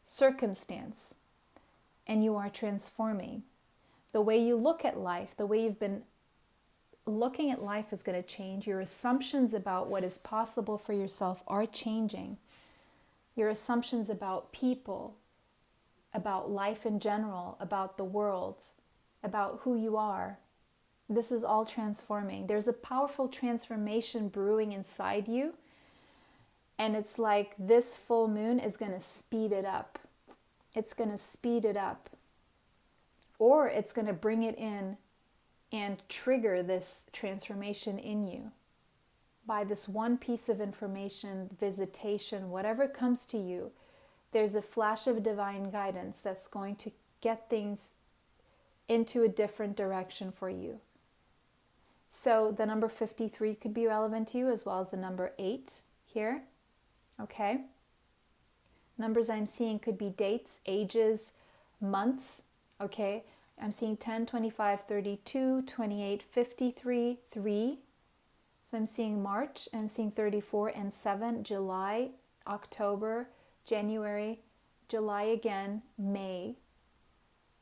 circumstance. And you are transforming. The way you look at life, the way you've been looking at life is going to change. Your assumptions about what is possible for yourself are changing. Your assumptions about people, about life in general, about the world, about who you are. This is all transforming. There's a powerful transformation brewing inside you. And it's like this full moon is going to speed it up. It's going to speed it up. Or it's going to bring it in and trigger this transformation in you. By this one piece of information, visitation, whatever comes to you, there's a flash of divine guidance that's going to get things into a different direction for you. So the number 53 could be relevant to you, as well as the number 8 here. Okay? Numbers I'm seeing could be dates, ages, months. Okay? I'm seeing 10, 25, 32, 28, 53, 3. So I'm seeing March, and I'm seeing 34 and 7, July, October, January, July again, May,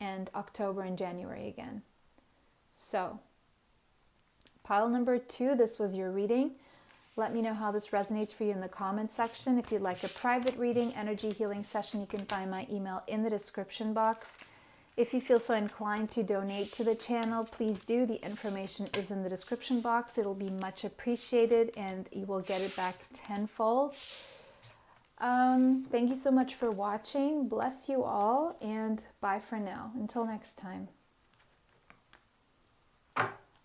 and October and January again. So, pile number 2, this was your reading. Let me know how this resonates for you in the comments section. If you'd like a private reading, energy healing session, you can find my email in the description box. If you feel so inclined to donate to the channel, please do. The information is in the description box. It'll be much appreciated, and you will get it back tenfold. Thank you so much for watching. Bless you all, and bye for now. Until next time.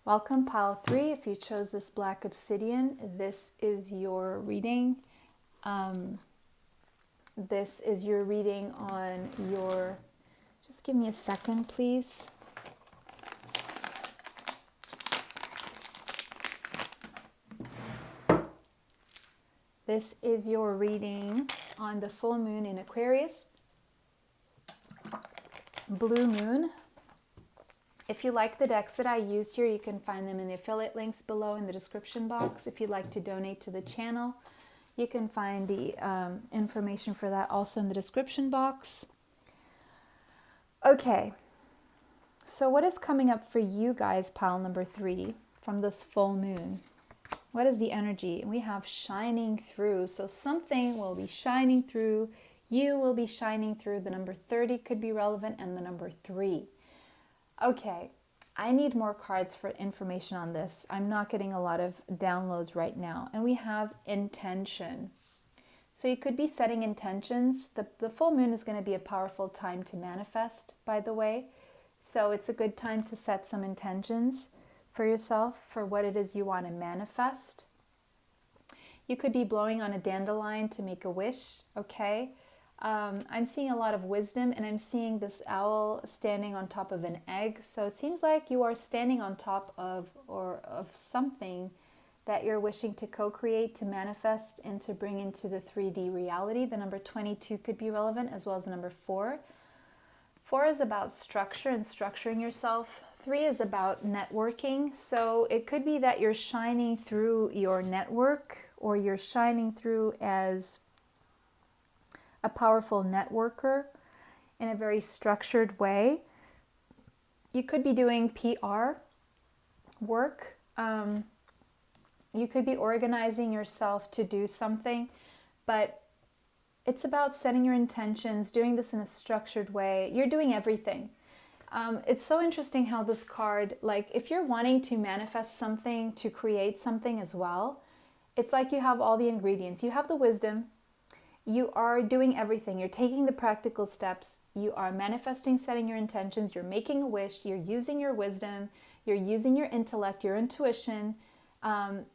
Welcome, pile 3. If you chose this black obsidian, this is your reading. This is your reading on your... Just give me a second, please. This is your reading on the full moon in Aquarius, blue moon. If you like the decks that I used here, you can find them in the affiliate links below in the description box. If you'd like to donate to the channel, you can find the information for that also in the description box. Okay, so what is coming up for you guys, pile number 3, from this full moon? What is the energy? We have shining through. So something will be shining through. You will be shining through. The number 30 could be relevant, and the number 3. Okay, I need more cards for information on this. I'm not getting a lot of downloads right now. And we have intention. So you could be setting intentions. The full moon is going to be a powerful time to manifest, by the way. So it's a good time to set some intentions for yourself, for what it is you want to manifest. You could be blowing on a dandelion to make a wish, okay? I'm seeing a lot of wisdom, and I'm seeing this owl standing on top of an egg. So it seems like you are standing on top of something that you're wishing to co-create, to manifest, and to bring into the 3D reality. The number 22 could be relevant, as well as the number 4. 4 is about structure and structuring yourself. 3 is about networking. So it could be that you're shining through your network, or you're shining through as a powerful networker in a very structured way. You could be doing PR work. You could be organizing yourself to do something, but it's about setting your intentions, doing this in a structured way. You're doing everything. It's so interesting how this card, like if you're wanting to manifest something, to create something as well, it's like you have all the ingredients. You have the wisdom. You are doing everything. You're taking the practical steps. You are manifesting, setting your intentions. You're making a wish. You're using your wisdom. You're using your intellect, your intuition,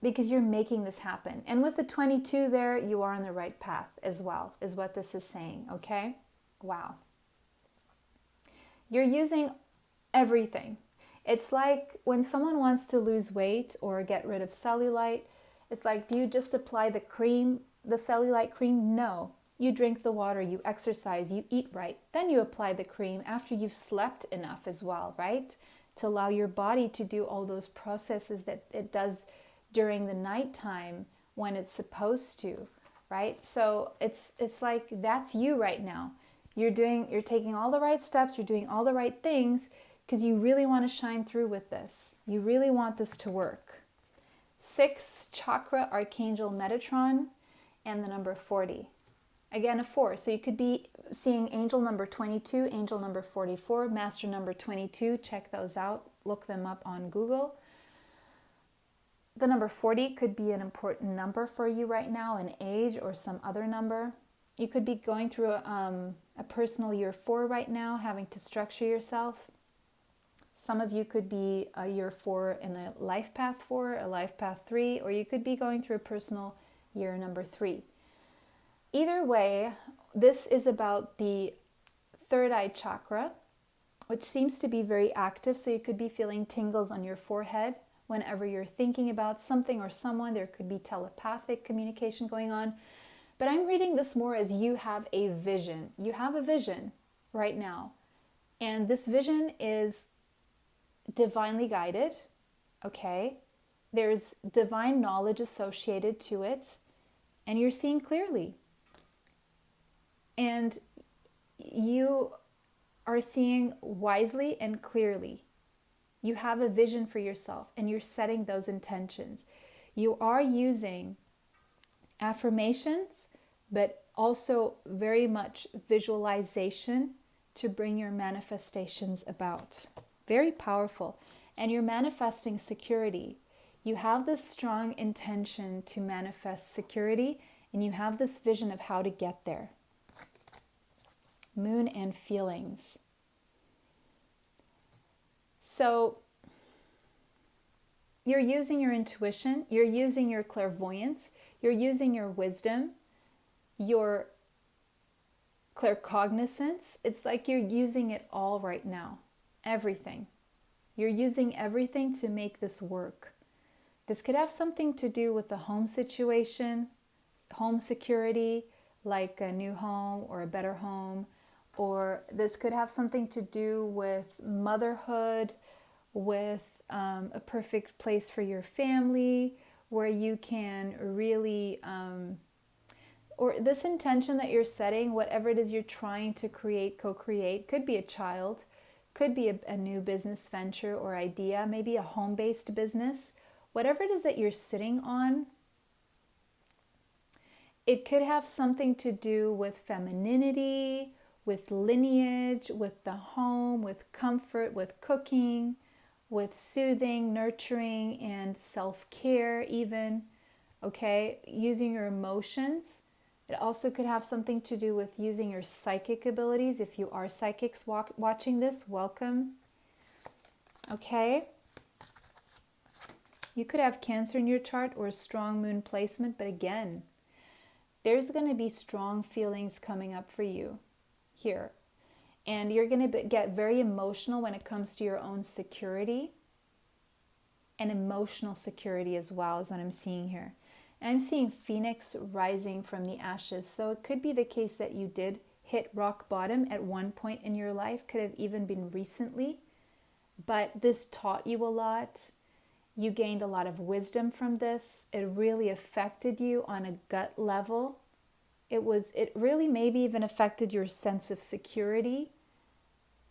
because you're making this happen. And with the 22 there, you are on the right path as well, is what this is saying, okay? Wow. You're using everything. It's like when someone wants to lose weight or get rid of cellulite, it's like, do you just apply the cream, the cellulite cream? No. You drink the water, you exercise, you eat right. Then you apply the cream after you've slept enough as well, right? To allow your body to do all those processes that it does during the nighttime when it's supposed to, right? So it's like that's you right now. You're taking all the right steps, you're doing all the right things because you really want to shine through with this. You really want this to work. 6th chakra, Archangel Metatron, and the number 40. Again, a 4. So you could be seeing angel number 22, angel number 44, master number 22. Check those out. Look them up on Google. The number 40 could be an important number for you right now, an age or some other number. You could be going through a personal year 4 right now, having to structure yourself. Some of you could be a year 4 in a life path 4, a life path 3, or you could be going through a personal year number 3. Either way, this is about the third eye chakra, which seems to be very active. So you could be feeling tingles on your forehead whenever you're thinking about something or someone. There could be telepathic communication going on. But I'm reading this more as you have a vision. You have a vision right now. And this vision is divinely guided, okay? There's divine knowledge associated to it, and you're seeing clearly. And you are seeing wisely and clearly. You have a vision for yourself, and you're setting those intentions. You are using affirmations, but also very much visualization to bring your manifestations about. Very powerful. And you're manifesting security. You have this strong intention to manifest security, and you have this vision of how to get there. Moon and feelings. So you're using your intuition, you're using your clairvoyance, you're using your wisdom, your claircognizance. It's like you're using it all right now. Everything. You're using everything to make this work. This could have something to do with the home situation, home security, like a new home or a better home, or this could have something to do with motherhood, with a perfect place for your family where you can really, or this intention that you're setting, whatever it is you're trying to create, co-create, could be a child, could be a new business venture or idea, maybe a home-based business, whatever it is that you're sitting on. It could have something to do with femininity, with lineage, with the home, with comfort, with cooking, with soothing, nurturing, and self-care even, okay? Using your emotions. It also could have something to do with using your psychic abilities. If you are psychics watching this, welcome, okay? You could have Cancer in your chart or a strong moon placement, but again, there's going to be strong feelings coming up for you here. And you're going to get very emotional when it comes to your own security and emotional security as well, is what I'm seeing here. And I'm seeing Phoenix rising from the ashes. So it could be the case that you did hit rock bottom at one point in your life, could have even been recently. But this taught you a lot. You gained a lot of wisdom from this. It really affected you on a gut level. It really maybe even affected your sense of security,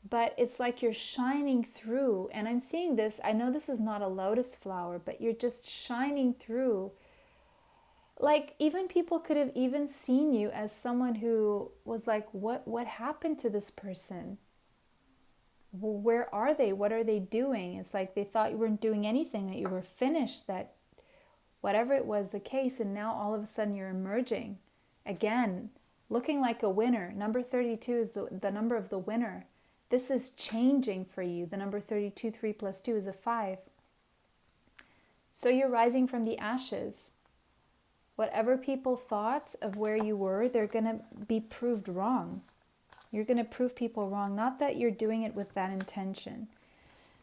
but it's like you're shining through. And I'm seeing this, I know this is not a lotus flower, but you're just shining through. Like even people could have even seen you as someone who was like, what happened to this person? Where are they? What are they doing? It's like they thought you weren't doing anything, that you were finished, that whatever it was the case, and now all of a sudden you're emerging. Again, looking like a winner. Number 32 is the number of the winner. This is changing for you. The number 32, 3 plus 2 is a 5. So you're rising from the ashes. Whatever people thought of where you were, they're going to be proved wrong. You're going to prove people wrong. Not that you're doing it with that intention.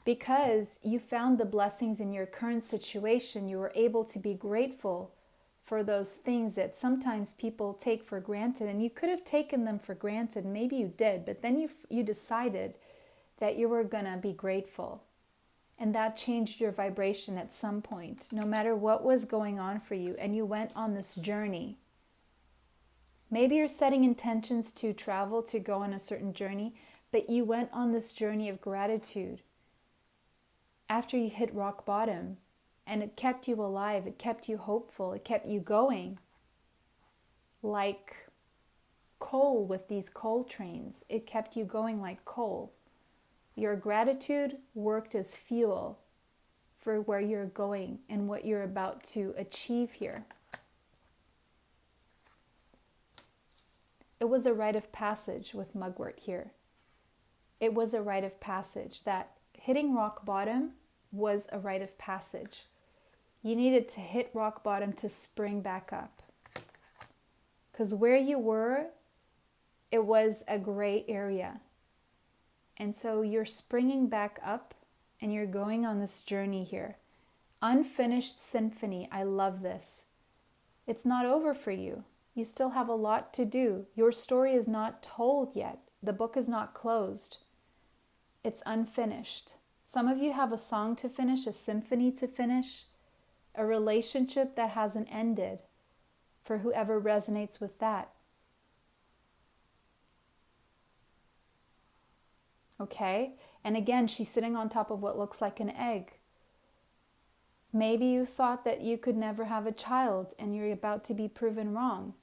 Because you found the blessings in your current situation, you were able to be grateful for those things that sometimes people take for granted. And you could have taken them for granted. Maybe you did. But then you decided that you were going to be grateful. And that changed your vibration at some point, no matter what was going on for you. And you went on this journey. Maybe you're setting intentions to travel, to go on a certain journey, but you went on this journey of gratitude after you hit rock bottom. And it kept you alive. It kept you hopeful. It kept you going. Like coal with these coal trains. It kept you going like coal. Your gratitude worked as fuel for where you're going and what you're about to achieve here. It was a rite of passage with mugwort here. It was a rite of passage. That hitting rock bottom was a rite of passage. You needed to hit rock bottom to spring back up. Because where you were, it was a gray area. And so you're springing back up and you're going on this journey here. Unfinished symphony. I love this. It's not over for you. You still have a lot to do. Your story is not told yet. The book is not closed. It's unfinished. Some of you have a song to finish, a symphony to finish, a relationship that hasn't ended, for whoever resonates with that. Okay? And again, she's sitting on top of what looks like an egg. Maybe you thought that you could never have a child and you're about to be proven wrong.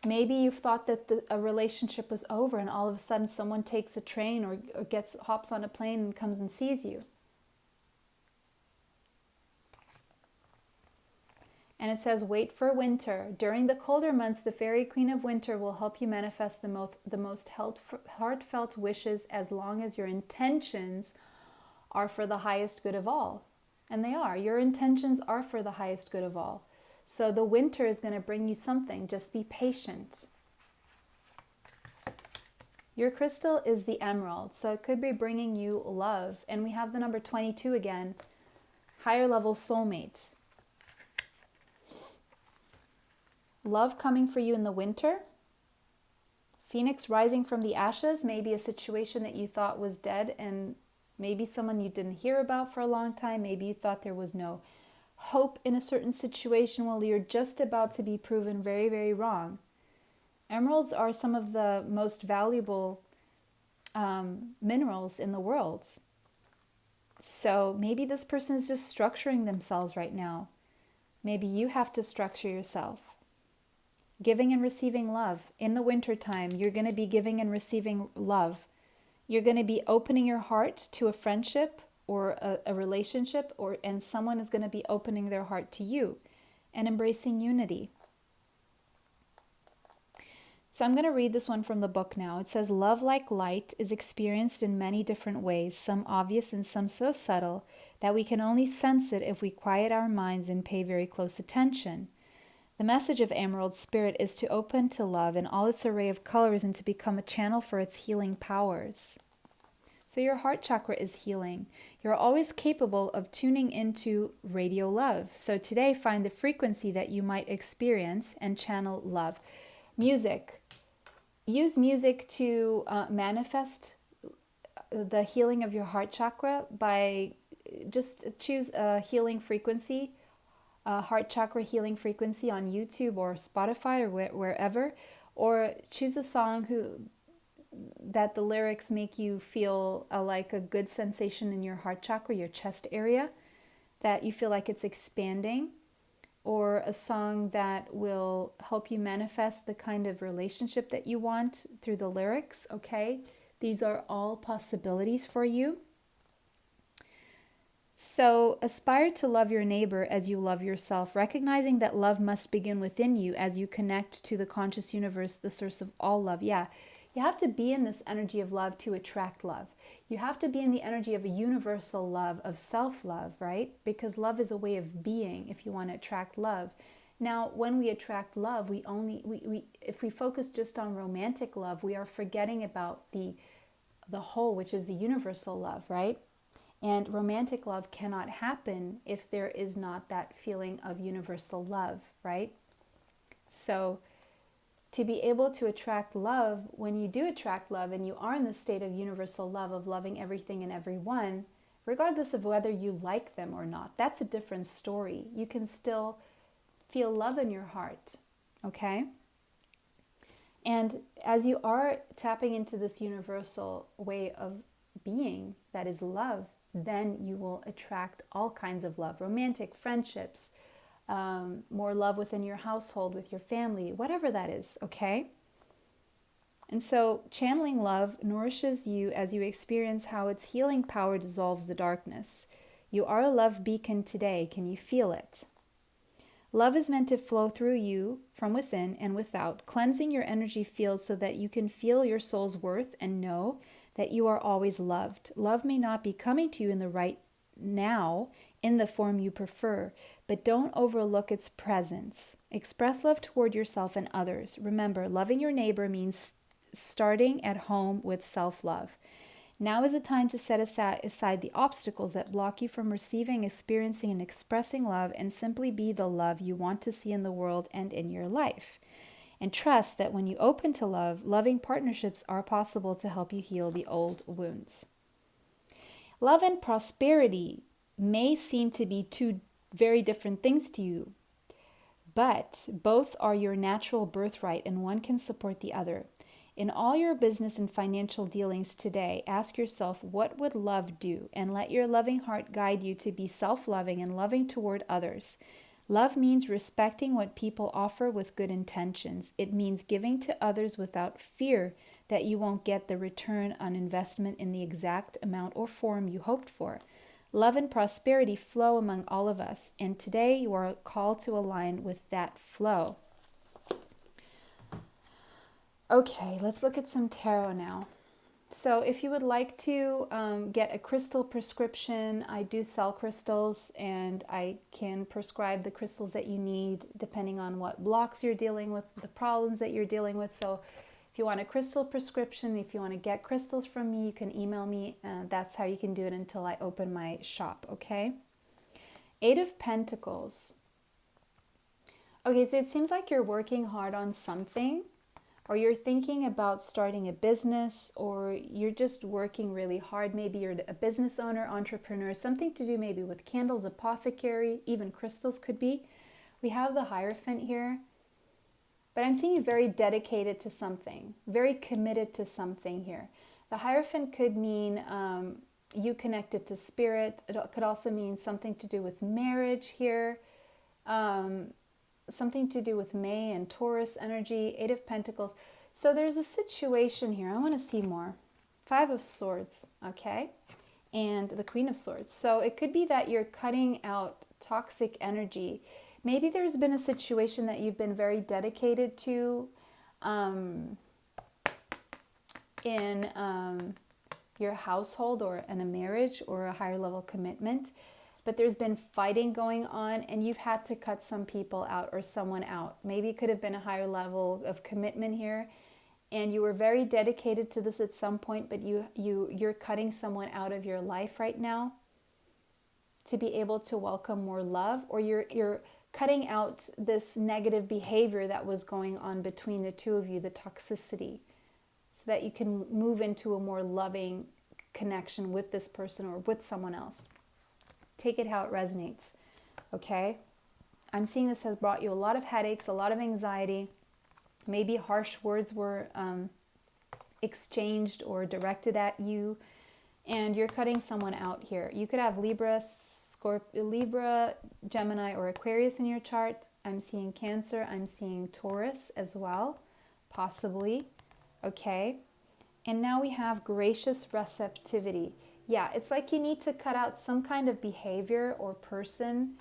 Maybe you thought that a relationship was over and all of a sudden someone takes a train or hops on a plane and comes and sees you. And it says, wait for winter. During the colder months, the fairy queen of winter will help you manifest the most heartfelt wishes as long as your intentions are for the highest good of all. And they are. Your intentions are for the highest good of all. So the winter is going to bring you something. Just be patient. Your crystal is the emerald. So it could be bringing you love. And we have the number 22 again. Higher level soulmates. Love coming for you in the winter. Phoenix rising from the ashes. Maybe a situation that you thought was dead and maybe someone you didn't hear about for a long time. Maybe you thought there was no hope in a certain situation. Well, you're just about to be proven very, very wrong. Emeralds are some of the most valuable minerals in the world. So maybe this person is just structuring themselves right now. Maybe you have to structure yourself. Giving and receiving love. In the wintertime, you're going to be giving and receiving love. You're going to be opening your heart to a friendship or a relationship, and someone is going to be opening their heart to you and embracing unity. So I'm going to read this one from the book now. It says, love like light is experienced in many different ways, some obvious and some so subtle that we can only sense it if we quiet our minds and pay very close attention. The message of Emerald Spirit is to open to love in all its array of colors and to become a channel for its healing powers. So your heart chakra is healing. You're always capable of tuning into radio love. So today, find the frequency that you might experience and channel love. Music. Use music to manifest the healing of your heart chakra by just choose a healing frequency, a heart chakra healing frequency on YouTube or Spotify or wherever, or choose a song that the lyrics make you feel like a good sensation in your heart chakra, your chest area, that you feel like it's expanding, or a song that will help you manifest the kind of relationship that you want through the lyrics, okay? These are all possibilities for you. So aspire to love your neighbor as you love yourself, recognizing that love must begin within you as you connect to the conscious universe, the source of all love. Yeah, You have to be in this energy of love to attract love. You have to be in the energy of a universal love, of self-love, right? Because love is a way of being if you want to attract love. Now, when we attract love, if we focus just on romantic love, we are forgetting about the whole, which is the universal love, right? And romantic love cannot happen if there is not that feeling of universal love, right? So to be able to attract love, when you do attract love and you are in the state of universal love, of loving everything and everyone, regardless of whether you like them or not, that's a different story. You can still feel love in your heart, okay? And as you are tapping into this universal way of being that is love, then you will attract all kinds of love, romantic, friendships, more love within your household, with your family, whatever that is, okay? And so channeling love nourishes you as you experience how its healing power dissolves the darkness. You are a love beacon today. Can you feel it? Love is meant to flow through you from within and without, cleansing your energy field so that you can feel your soul's worth and know that you are always loved. Love may not be coming to you in the right now in the form you prefer, but don't overlook its presence. Express love toward yourself and others. Remember, loving your neighbor means starting at home with self-love. Now is the time to set aside the obstacles that block you from receiving, experiencing, and expressing love, and simply be the love you want to see in the world and in your life. And trust that when you open to love, loving partnerships are possible to help you heal the old wounds. Love and prosperity may seem to be two very different things to you, but both are your natural birthright and one can support the other. In all your business and financial dealings today, ask yourself, what would love do? And let your loving heart guide you to be self-loving and loving toward others. Love means respecting what people offer with good intentions. It means giving to others without fear that you won't get the return on investment in the exact amount or form you hoped for. Love and prosperity flow among all of us, and today you are called to align with that flow. Okay, let's look at some tarot now. So if you would like to get a crystal prescription, I do sell crystals and I can prescribe the crystals that you need depending on what blocks you're dealing with, the problems that you're dealing with. So if you want a crystal prescription, if you want to get crystals from me, you can email me. That's how you can do it until I open my shop, okay? 8 of Pentacles. Okay, so it seems like you're working hard on something, or you're thinking about starting a business, or you're just working really hard. Maybe you're a business owner, entrepreneur, something to do maybe with candles, apothecary, even crystals could be. We have the Hierophant here, but I'm seeing you very dedicated to something, very committed to something here. The Hierophant could mean you connected to spirit. It could also mean something to do with marriage here. Something to do with May and Taurus energy, 8 of Pentacles. So there's a situation here. I want to see more. 5 of Swords, okay? And the Queen of Swords. So it could be that you're cutting out toxic energy. Maybe there's been a situation that you've been very dedicated to in your household or in a marriage or a higher level commitment. But there's been fighting going on and you've had to cut some people out or someone out. Maybe it could have been a higher level of commitment here and you were very dedicated to this at some point, but you're cutting someone out of your life right now to be able to welcome more love, or you're cutting out this negative behavior that was going on between the two of you, the toxicity, so that you can move into a more loving connection with this person or with someone else. Take it how it resonates, okay? I'm seeing this has brought you a lot of headaches, a lot of anxiety. Maybe harsh words were exchanged or directed at you, and you're cutting someone out here. You could have Libra, Gemini, or Aquarius in your chart. I'm seeing Cancer. I'm seeing Taurus as well, possibly, okay? And now we have gracious receptivity. Yeah, it's like you need to cut out some kind of behavior or person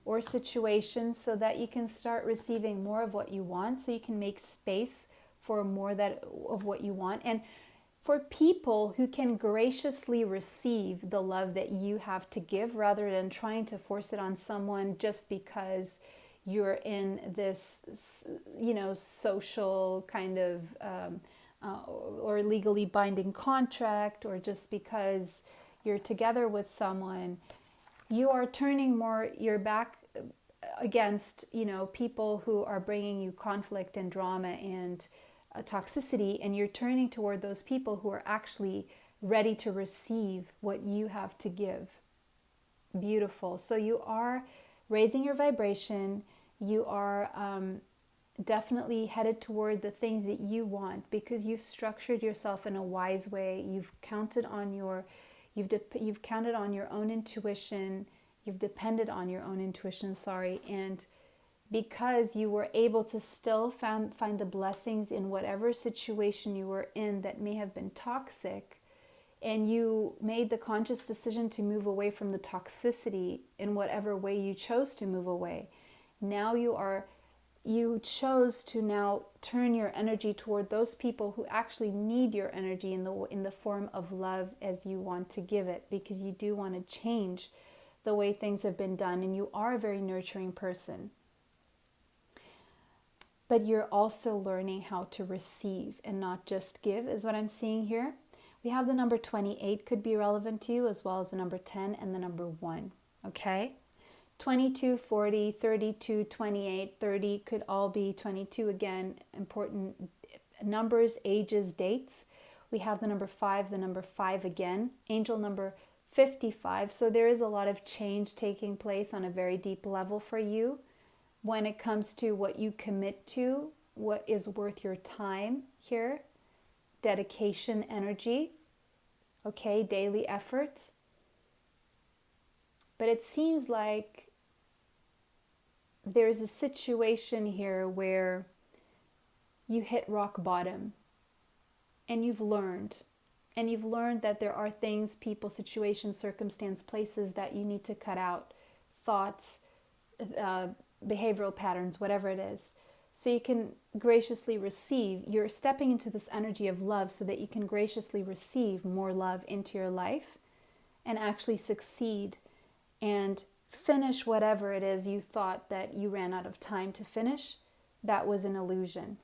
or situation so that you can start receiving more of what you want, so you can make space for more of what you want, and for people who can graciously receive the love that you have to give rather than trying to force it on someone just because you're in this, social kind of or legally binding contract, or just because you're together with someone. You are turning more your back against, people who are bringing you conflict and drama and toxicity, and you're turning toward those people who are actually ready to receive what you have to give. Beautiful. So you are raising your vibration. You are definitely headed toward the things that you want because you've structured yourself in a wise way. You've counted on your own intuition. You've depended on your own intuition, and because you were able to still find the blessings in whatever situation you were in that may have been toxic, and you made the conscious decision to move away from the toxicity in whatever way you chose to move away. Now you chose to now turn your energy toward those people who actually need your energy in the form of love as you want to give it, because you do want to change the way things have been done, and you are a very nurturing person. But you're also learning how to receive and not just give, is what I'm seeing here. We have the number 28 could be relevant to you, as well as the number 10 and the number 1, okay? 22, 40, 32, 28, 30 could all be 22. Again, important numbers, ages, dates. We have the number 5 again, angel number 55. So there is a lot of change taking place on a very deep level for you when it comes to what you commit to, what is worth your time here, dedication, energy, okay, daily effort. But it seems like there's a situation here where you hit rock bottom, and you've learned that there are things, people, situations, circumstance, places that you need to cut out, thoughts, behavioral patterns, whatever it is, so you can graciously receive. You're stepping into this energy of love so that you can graciously receive more love into your life and actually succeed and finish whatever it is you thought that you ran out of time to finish. That was an illusion.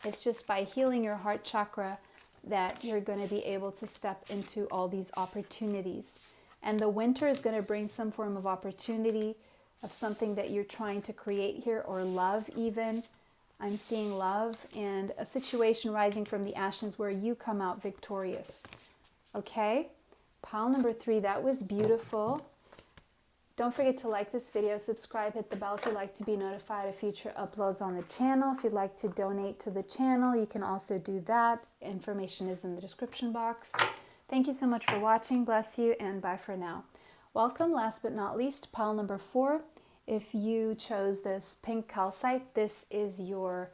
It's just by healing your heart chakra that you're going to be able to step into all these opportunities. And the winter is going to bring some form of opportunity of something that you're trying to create here, or love even. I'm seeing love and a situation rising from the ashes where you come out victorious. Okay? Pile number 3, that was beautiful. Don't forget to like this video, subscribe, hit the bell if you'd like to be notified of future uploads on the channel. If you'd like to donate to the channel, you can also do that. Information is in the description box. Thank you so much for watching. Bless you, and bye for now. Welcome, last but not least, pile number 4. If you chose this pink calcite, this is your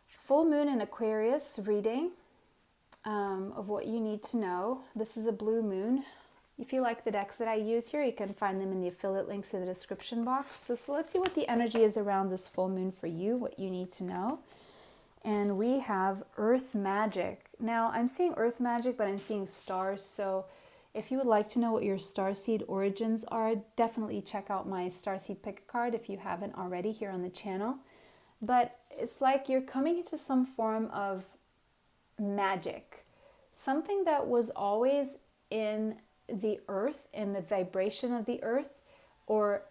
full moon in Aquarius reading of what you need to know. This is a blue moon. If you like the decks that I use here, you can find them in the affiliate links in the description box. So let's see what the energy is around this full moon for you, what you need to know. And we have Earth Magic. Now, I'm seeing Earth Magic, but I'm seeing stars. So if you would like to know what your starseed origins are, definitely check out my starseed pick a card if you haven't already here on the channel. But it's like you're coming into some form of magic. Something that was always in the earth, in the vibration of the earth, or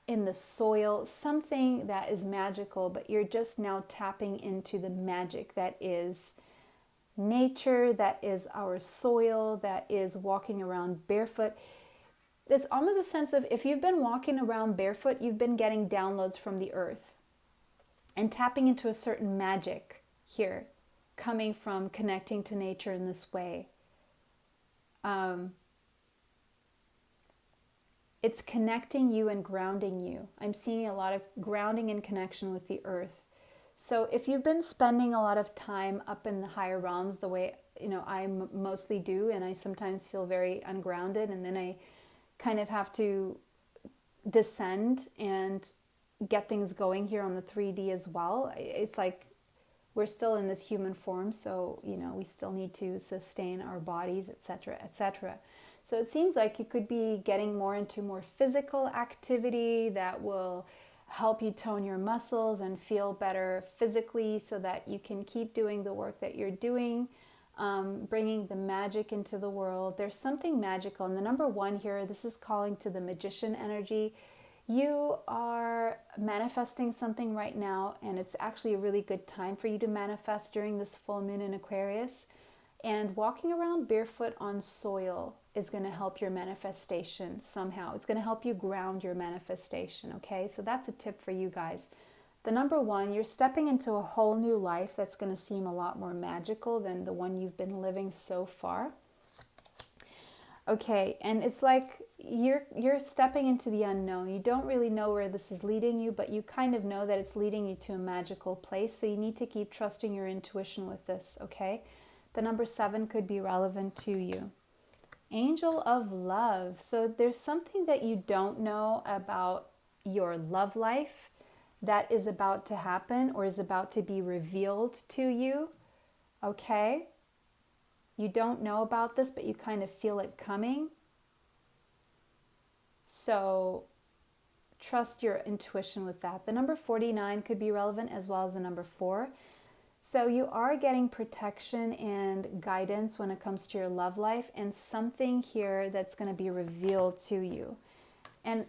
in the soil, something that is magical, but you're just now tapping into the magic that is nature, that is our soil, that is walking around barefoot. There's almost a sense of, if you've been walking around barefoot, you've been getting downloads from the earth and tapping into a certain magic here, coming from connecting to nature in this way. It's connecting you and grounding you. I'm seeing a lot of grounding and connection with the earth. So if you've been spending a lot of time up in the higher realms, the way I mostly do, and I sometimes feel very ungrounded, and then I kind of have to descend and get things going here on the 3D as well. It's like we're still in this human form, so, you know, we still need to sustain our bodies, etc., etc. So it seems like you could be getting more into more physical activity that will help you tone your muscles and feel better physically so that you can keep doing the work that you're doing, bringing the magic into the world. There's something magical. And the number one here, this is calling to the magician energy. You are manifesting something right now, and it's actually a really good time for you to manifest during this full moon in Aquarius. And walking around barefoot on soil is going to help your manifestation somehow. It's going to help you ground your manifestation, okay? So that's a tip for you guys. The number one, you're stepping into a whole new life that's going to seem a lot more magical than the one you've been living so far. Okay, and it's like you're stepping into the unknown. You don't really know where this is leading you, but you kind of know that it's leading you to a magical place. So you need to keep trusting your intuition with this, okay? The number 7 could be relevant to you. Angel of love. So there's something that you don't know about your love life that is about to happen or is about to be revealed to you, okay? You don't know about this, but you kind of feel it coming. So trust your intuition with that. The number 49 could be relevant as well as the number 4. So you are getting protection and guidance when it comes to your love life, and something here that's going to be revealed to you. And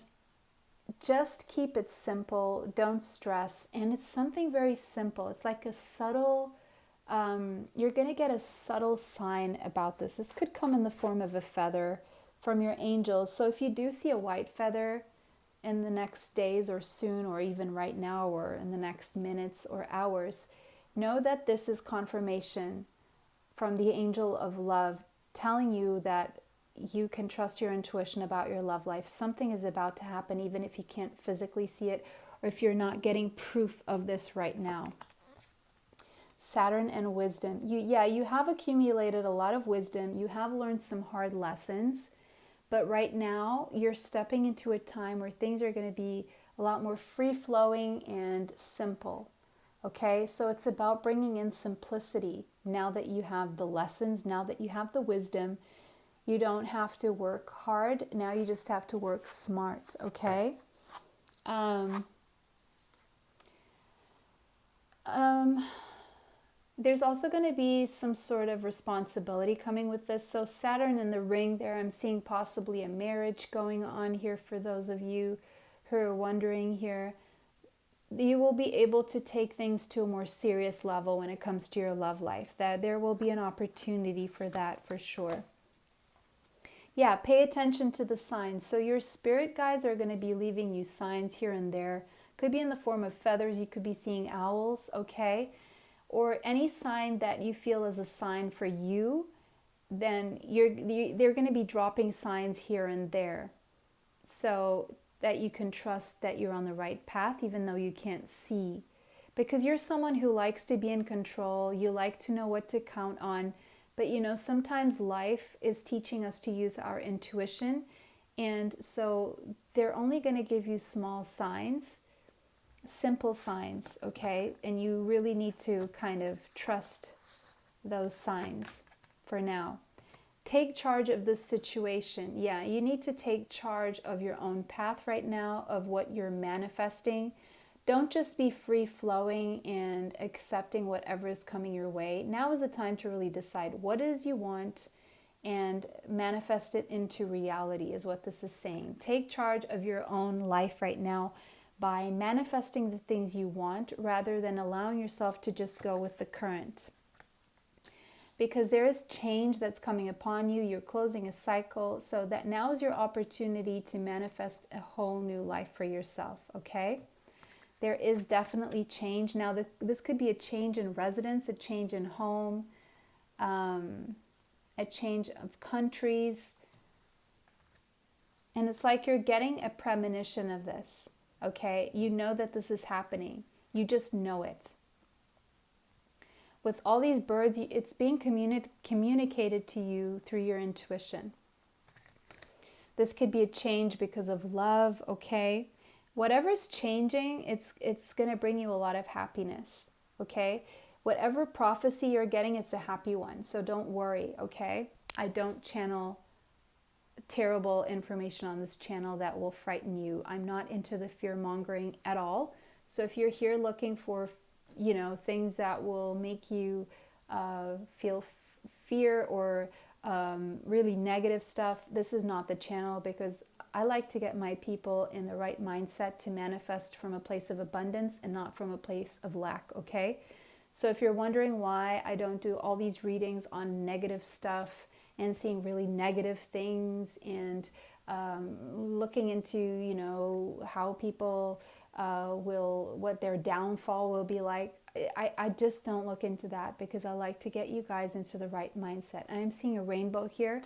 just keep it simple. Don't stress. And it's something very simple. It's like a subtle, you're going to get a subtle sign about this. This could come in the form of a feather from your angels. So if you do see a white feather in the next days or soon, or even right now, or in the next minutes or hours, know that this is confirmation from the angel of love telling you that you can trust your intuition about your love life. Something is about to happen, even if you can't physically see it, or if you're not getting proof of this right now. Saturn and wisdom. You have accumulated a lot of wisdom. You have learned some hard lessons, but right now you're stepping into a time where things are going to be a lot more free-flowing and simple. Okay, so it's about bringing in simplicity. Now that you have the lessons, now that you have the wisdom, you don't have to work hard. Now you just have to work smart, okay? There's also going to be some sort of responsibility coming with this. So Saturn in the ring there, I'm seeing possibly a marriage going on here for those of you who are wondering here. You will be able to take things to a more serious level when it comes to your love life. That there will be an opportunity for that for sure. Yeah, pay attention to the signs. So your spirit guides are going to be leaving you signs here and there. Could be in the form of feathers. You could be seeing owls, okay? Or any sign that you feel is a sign for you, then they're going to be dropping signs here and there. So that you can trust that you're on the right path, even though you can't see. Because you're someone who likes to be in control. You like to know what to count on. But you know, sometimes life is teaching us to use our intuition. And so they're only going to give you small signs, simple signs, okay? And you really need to kind of trust those signs for now. Take charge of this situation. Yeah, you need to take charge of your own path right now, of what you're manifesting. Don't just be free-flowing and accepting whatever is coming your way. Now is the time to really decide what it is you want and manifest it into reality, is what this is saying. Take charge of your own life right now by manifesting the things you want rather than allowing yourself to just go with the current. Because there is change that's coming upon you. You're closing a cycle. So that now is your opportunity to manifest a whole new life for yourself, okay? There is definitely change. Now, this could be a change in residence, a change in home, a change of countries. And it's like you're getting a premonition of this, okay? You know that this is happening. You just know it. With all these birds, it's being communicated to you through your intuition. This could be a change because of love, okay? Whatever's changing, it's going to bring you a lot of happiness, okay? whatever prophecy you're getting, it's a happy one. So don't worry, okay? I don't channel terrible information on this channel that will frighten you. I'm not into the fear mongering at all. So if you're here looking for, you know, things that will make you feel fear or really negative stuff, this is not the channel, because I like to get my people in the right mindset to manifest from a place of abundance and not from a place of lack, okay? So if you're wondering why I don't do all these readings on negative stuff and seeing really negative things and looking into, you know, how people what their downfall will be like, I just don't look into that, because I like to get you guys into the right mindset. And I'm seeing a rainbow here.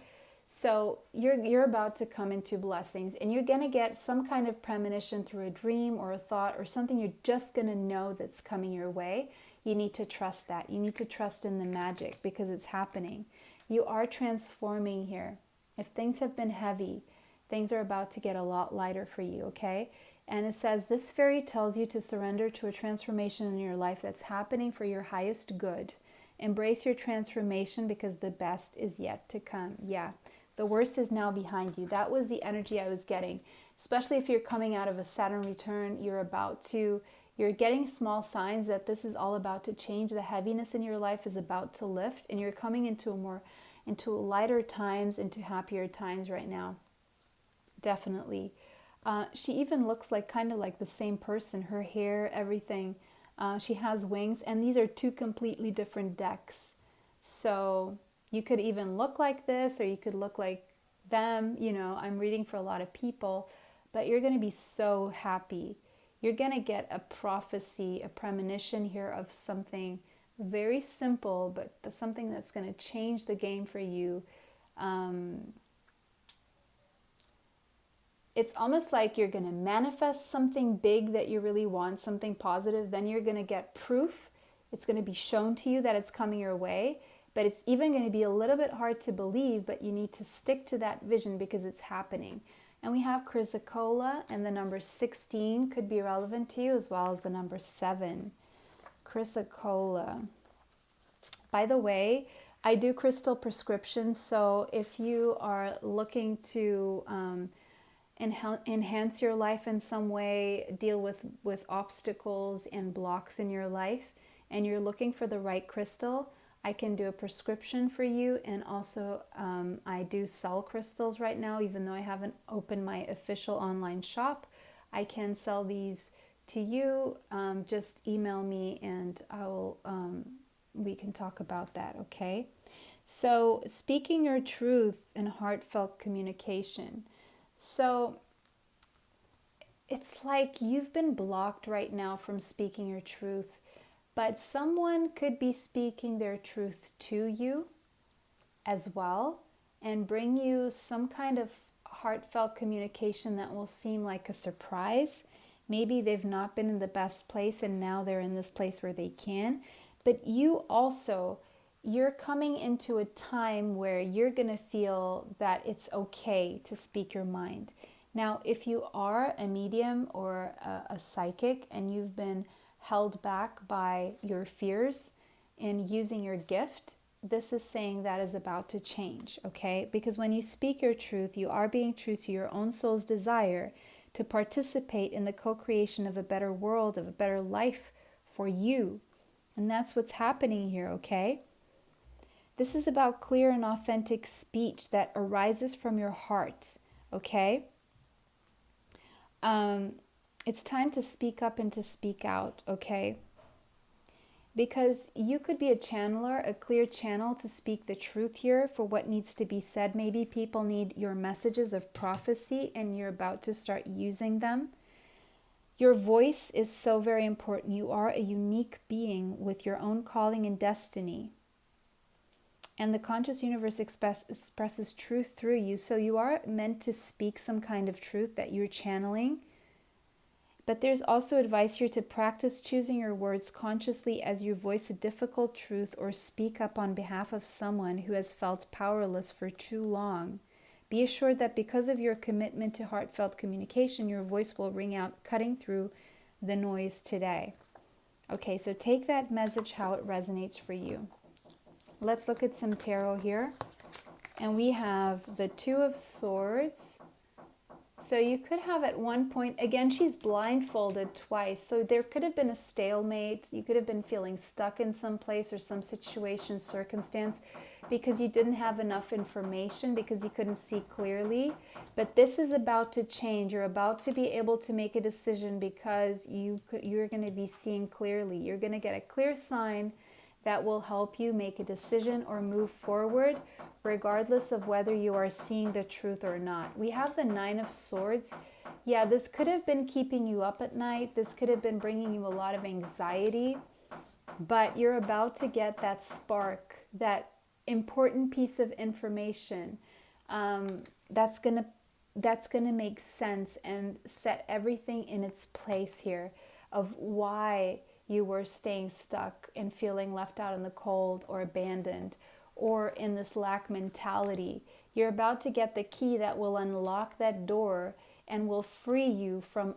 So you're about to come into blessings, and you're going to get some kind of premonition through a dream or a thought or something. You're just going to know that's coming your way. You need to trust that. You need to trust in the magic, because it's happening. You are transforming here. If things have been heavy, things are about to get a lot lighter for you, okay? And it says, this fairy tells you to surrender to a transformation in your life that's happening for your highest good. Embrace your transformation, because the best is yet to come. Yeah, the worst is now behind you. That was the energy I was getting, especially if you're coming out of a Saturn return. You're getting small signs that this is all about to change. The heaviness in your life is about to lift, and you're coming into lighter times, into happier times right now. Definitely. She even looks like kind of like the same person, her hair, everything. She has wings, and these are two completely different decks. So you could even look like this, or you could look like them. You know, I'm reading for a lot of people, but you're going to be so happy. You're going to get a prophecy, a premonition here of something very simple, but something that's going to change the game for you. It's almost like you're going to manifest something big that you really want, something positive. Then you're going to get proof. It's going to be shown to you that it's coming your way. But it's even going to be a little bit hard to believe, but you need to stick to that vision, because it's happening. And we have chrysocolla, and the number 16 could be relevant to you, as well as the number 7. Chrysocolla. By the way, I do crystal prescriptions, so if you are looking to enhance your life in some way, deal with obstacles and blocks in your life, and you're looking for the right crystal, I can do a prescription for you. And also I do sell crystals right now, even though I haven't opened my official online shop. I can sell these to you. Just email me, and I will we can talk about that, okay? So speaking your truth and heartfelt communication. So it's like you've been blocked right now from speaking your truth, but someone could be speaking their truth to you as well, and bring you some kind of heartfelt communication that will seem like a surprise. Maybe they've not been in the best place, and now they're in this place where they can. But you also, you're coming into a time where you're going to feel that it's okay to speak your mind. Now, if you are a medium or a psychic, and you've been held back by your fears in using your gift, this is saying that is about to change, okay? Because when you speak your truth, you are being true to your own soul's desire to participate in the co-creation of a better world, of a better life for you. And that's what's happening here, okay? This is about clear and authentic speech that arises from your heart, okay? It's time to speak up and to speak out, okay? Because you could be a channeler, a clear channel to speak the truth here for what needs to be said. Maybe people need your messages of prophecy, and you're about to start using them. Your voice is so very important. You are a unique being with your own calling and destiny. And the conscious universe expresses truth through you. So you are meant to speak some kind of truth that you're channeling. But there's also advice here to practice choosing your words consciously as you voice a difficult truth or speak up on behalf of someone who has felt powerless for too long. Be assured that because of your commitment to heartfelt communication, your voice will ring out, cutting through the noise today. Okay, so take that message how it resonates for you. Let's look at some tarot here. And we have the Two of Swords. So you could have at one point, again, she's blindfolded twice. So there could have been a stalemate. You could have been feeling stuck in some place or some situation, circumstance, because you didn't have enough information, because you couldn't see clearly. But this is about to change. You're about to be able to make a decision because you're going to be seeing clearly. You're going to get a clear sign that will help you make a decision or move forward, regardless of whether you are seeing the truth or not. We have the Nine of Swords. Yeah, this could have been keeping you up at night. This could have been bringing you a lot of anxiety, but you're about to get that spark, that important piece of information that's gonna make sense and set everything in its place here of why you were staying stuck and feeling left out in the cold or abandoned or in this lack mentality. You're about to get the key that will unlock that door and will free you from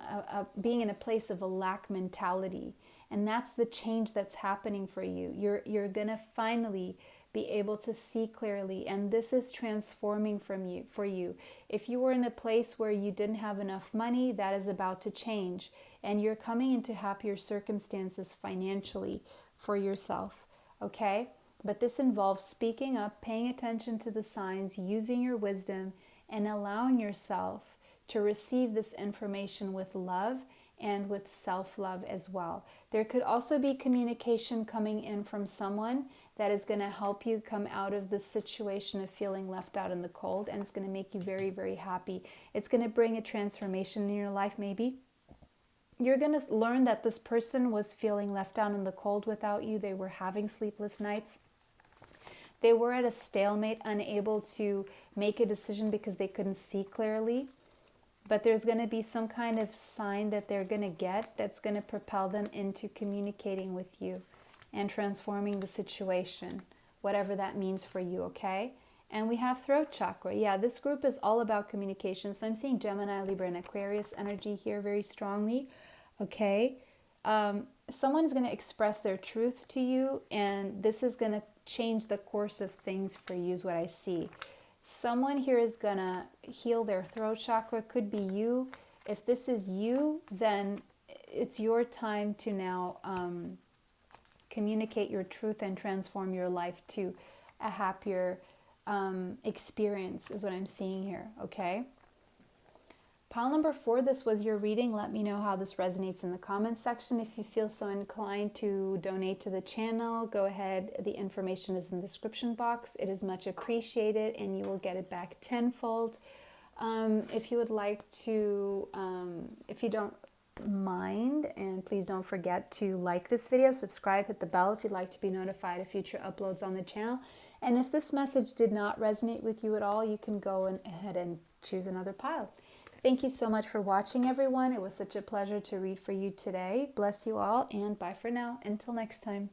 being in a place of a lack mentality. And that's the change that's happening for you. You're going to finally be able to see clearly, and this is transforming for you. If you were in a place where you didn't have enough money, that is about to change, and you're coming into happier circumstances financially for yourself, okay? But this involves speaking up, paying attention to the signs, using your wisdom, and allowing yourself to receive this information with love and with self-love as well. There could also be communication coming in from someone that is going to help you come out of this situation of feeling left out in the cold, and it's going to make you very, very happy. It's going to bring a transformation in your life maybe. You're going to learn that this person was feeling left out in the cold without you. They were having sleepless nights. They were at a stalemate, unable to make a decision because they couldn't see clearly. But there's going to be some kind of sign that they're going to get that's going to propel them into communicating with you and transforming the situation, whatever that means for you, okay? And we have throat chakra. Yeah, this group is all about communication. So I'm seeing Gemini, Libra, and Aquarius energy here very strongly, okay? Someone's going to express their truth to you, and this is going to change the course of things for you is what I see. Someone here is going to heal their throat chakra. Could be you. If this is you, then it's your time to now communicate your truth and transform your life to a happier experience is what I'm seeing here, okay? Pile number 4, this was your reading. Let me know how this resonates in the comments section. If you feel so inclined to donate to the channel, go ahead. The information is in the description box. It is much appreciated, and you will get it back tenfold. If you would like to, if you don't mind, and please don't forget to like this video, subscribe, hit the bell if you'd like to be notified of future uploads on the channel. And if this message did not resonate with you at all, you can go ahead and choose another pile. Thank you so much for watching, everyone. It was such a pleasure to read for you today. Bless you all, and bye for now. Until next time.